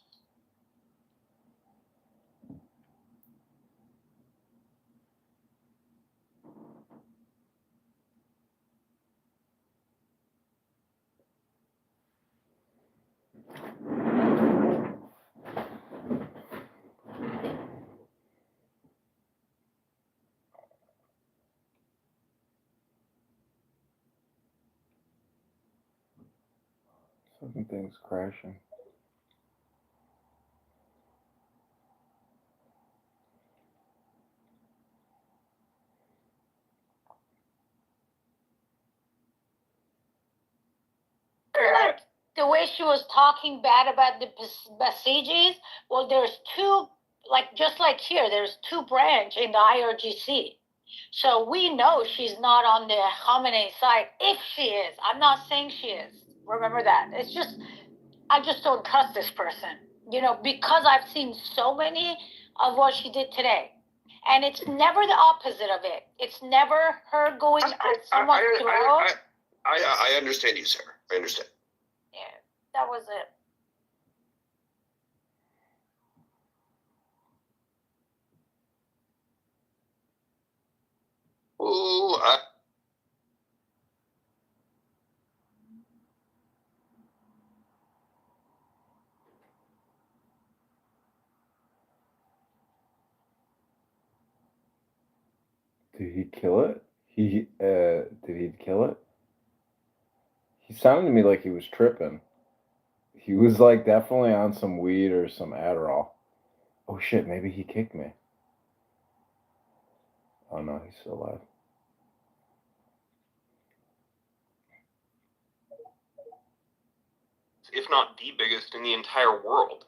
Something's crashing. Like the way she was talking bad about the Basijis, well, there's two, like just like here, there's two branch in the IRGC. So we know she's not on the Khamenei side. If she is, I'm not saying she is. Remember that. It's just, I just don't trust this person, because I've seen so many of what she did today. And it's never the opposite of it. It's never her going at someone's throat. I understand you, Sarah. I understand. Yeah, that was it. Ooh, Did he kill it? Did he kill it? He sounded to me like he was tripping. He was like definitely on some weed or some Adderall. Oh shit, maybe he kicked me. Oh no, he's still alive. If not the biggest in the entire world.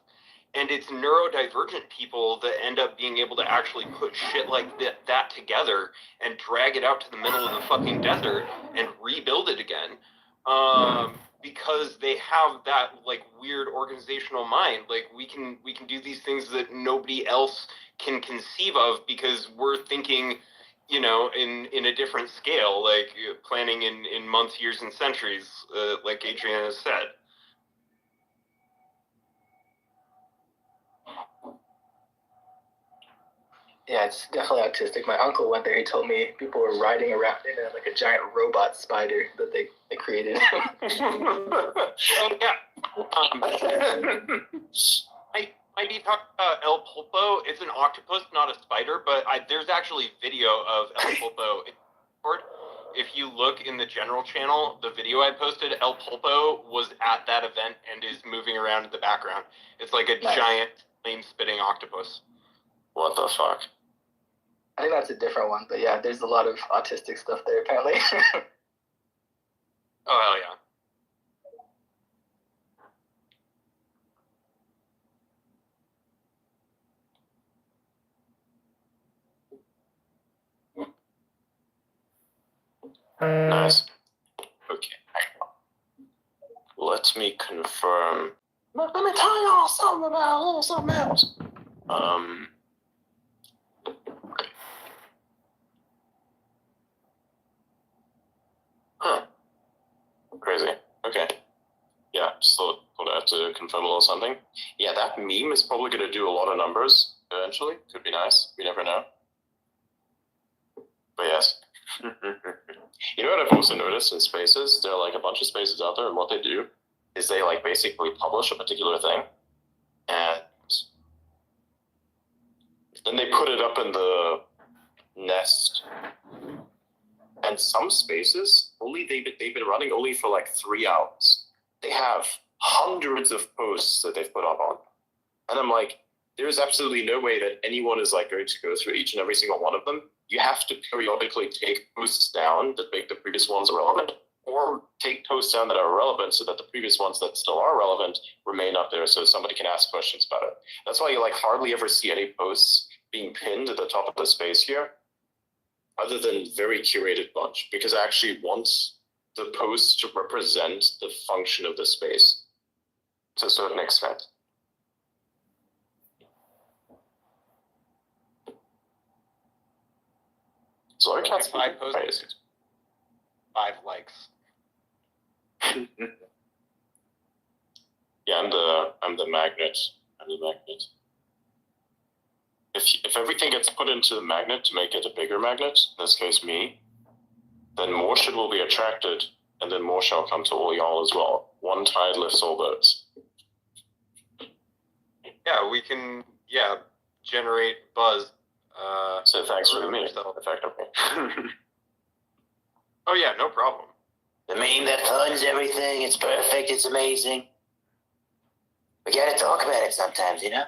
And it's neurodivergent people that end up being able to actually put shit like that together and drag it out to the middle of the fucking desert and rebuild it again. Because they have that like weird organizational mind. Like we can do these things that nobody else can conceive of because we're thinking, in a different scale, like planning in months, years, and centuries, like Adriana has said. Yeah, it's definitely autistic. My uncle went there. He told me people were riding around in like a giant robot spider that they created. Might be talking about El Pulpo. It's an octopus, not a spider, but there's actually video of El Pulpo. if you look in the general channel, the video I posted, El Pulpo was at that event and is moving around in the background. It's like a giant flame-spitting octopus. What the fuck? I think that's a different one, but yeah, there's a lot of autistic stuff there apparently. Oh, hell yeah. Nice. Okay. Let me confirm. Let me tell y'all something about a little something else. Okay. Huh. Crazy. Okay. Yeah, so I have to confirm a little something. Yeah, that meme is probably going to do a lot of numbers eventually. Could be nice. We never know. But yes. You know what I've also noticed in spaces? There are like a bunch of spaces out there, and what they do is they like basically publish a particular thing, and then they put it up in the nest. And some spaces, they've been running only for like 3 hours. They have hundreds of posts that they've put up on. And I'm like, there's absolutely no way that anyone is like going to go through each and every single one of them. You have to periodically take posts down that make the previous ones irrelevant, or take posts down that are relevant so that the previous ones that still are relevant remain up there so somebody can ask questions about it. That's why you like hardly ever see any posts being pinned at the top of the space here, other than very curated bunch, because I actually want the posts to represent the function of the space to a certain extent. So I can't 5 posts, 5 likes. Yeah, I'm the magnet. I'm the magnet. If everything gets put into the magnet to make it a bigger magnet, in this case me, then more shit will be attracted, and then more shall come to all y'all as well. One tide lifts all boats. Yeah, we can, generate buzz. So thanks for the meme, effectively. Oh yeah, no problem. The meme that funds everything, it's perfect, it's amazing. We gotta talk about it sometimes, you know?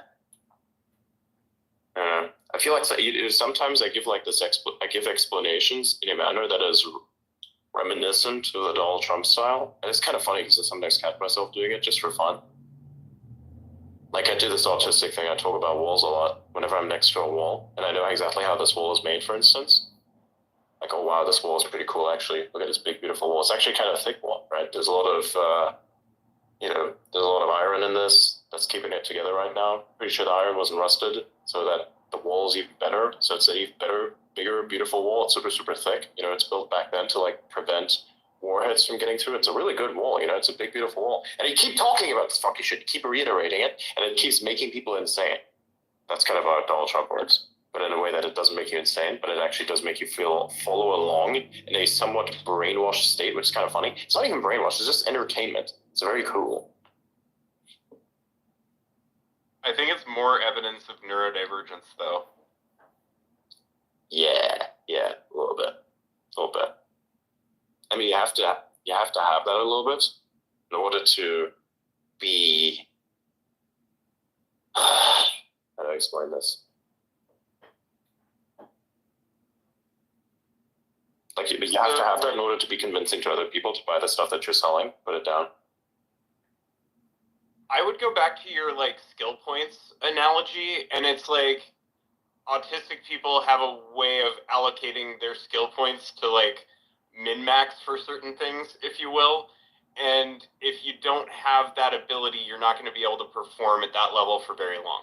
I feel like sometimes I give like I give explanations in a manner that is reminiscent to the Donald Trump style, and it's kind of funny because I sometimes catch myself doing it just for fun. Like I do this autistic thing. I talk about walls a lot whenever I'm next to a wall, and I know exactly how this wall is made. For instance, like, oh wow, this wall is pretty cool. Actually, look at this big, beautiful wall. It's actually kind of a thick wall, right? There's a lot of there's a lot of iron in this that's keeping it together right now. Pretty sure the iron wasn't rusted, so that the wall is even better. So it's an even better, bigger, beautiful wall. It's super, super thick. You know, it's built back then to like prevent warheads from getting through. It's a really good wall. You know, it's a big, beautiful wall. And you keep talking about this fucking shit. You keep reiterating it, and it keeps making people insane. That's kind of how Donald Trump works. But in a way that it doesn't make you insane, but it actually does make you follow along in a somewhat brainwashed state, which is kind of funny. It's not even brainwashed, it's just entertainment. It's very cool. I think it's more evidence of neurodivergence, though. Yeah, a little bit. I mean, you have to have that a little bit in order to be. How do I explain this? Like, you have to have that in order to be convincing to other people to buy the stuff that you're selling. Put it down. I would go back to your like skill points analogy, and it's like autistic people have a way of allocating their skill points to like min-max for certain things, if you will. And if you don't have that ability, you're not going to be able to perform at that level for very long.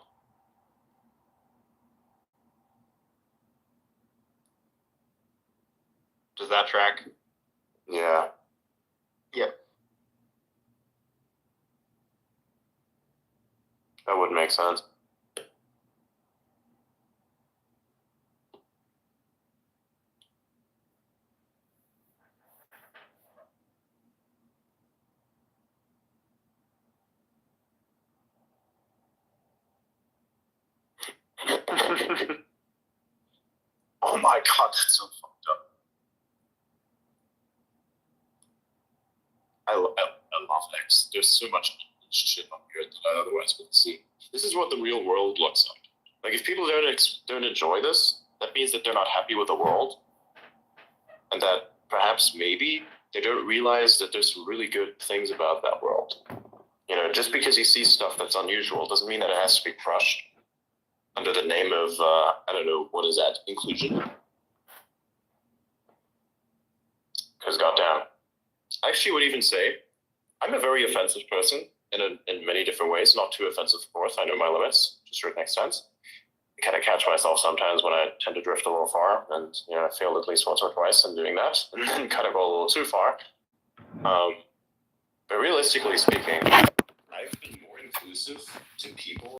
Does that track? Yeah. Yep. That would make sense. Oh my god, that's so fucked up. I love X. There's so much shit on here that I otherwise wouldn't see. This is what the real world looks like. Like, if people don't enjoy this, that means that they're not happy with the world, and that perhaps maybe they don't realize that there's some really good things about that world. You know, just because you see stuff that's unusual doesn't mean that it has to be crushed under the name of, I don't know, what is that, inclusion? Because goddamn, I actually would even say I'm a very offensive person in many different ways. Not too offensive, of course. I know my limits to a certain extent. I kind of catch myself sometimes when I tend to drift a little far, and you know, I failed at least once or twice in doing that, and then kind of go a little too far. But realistically speaking, I've been more inclusive to people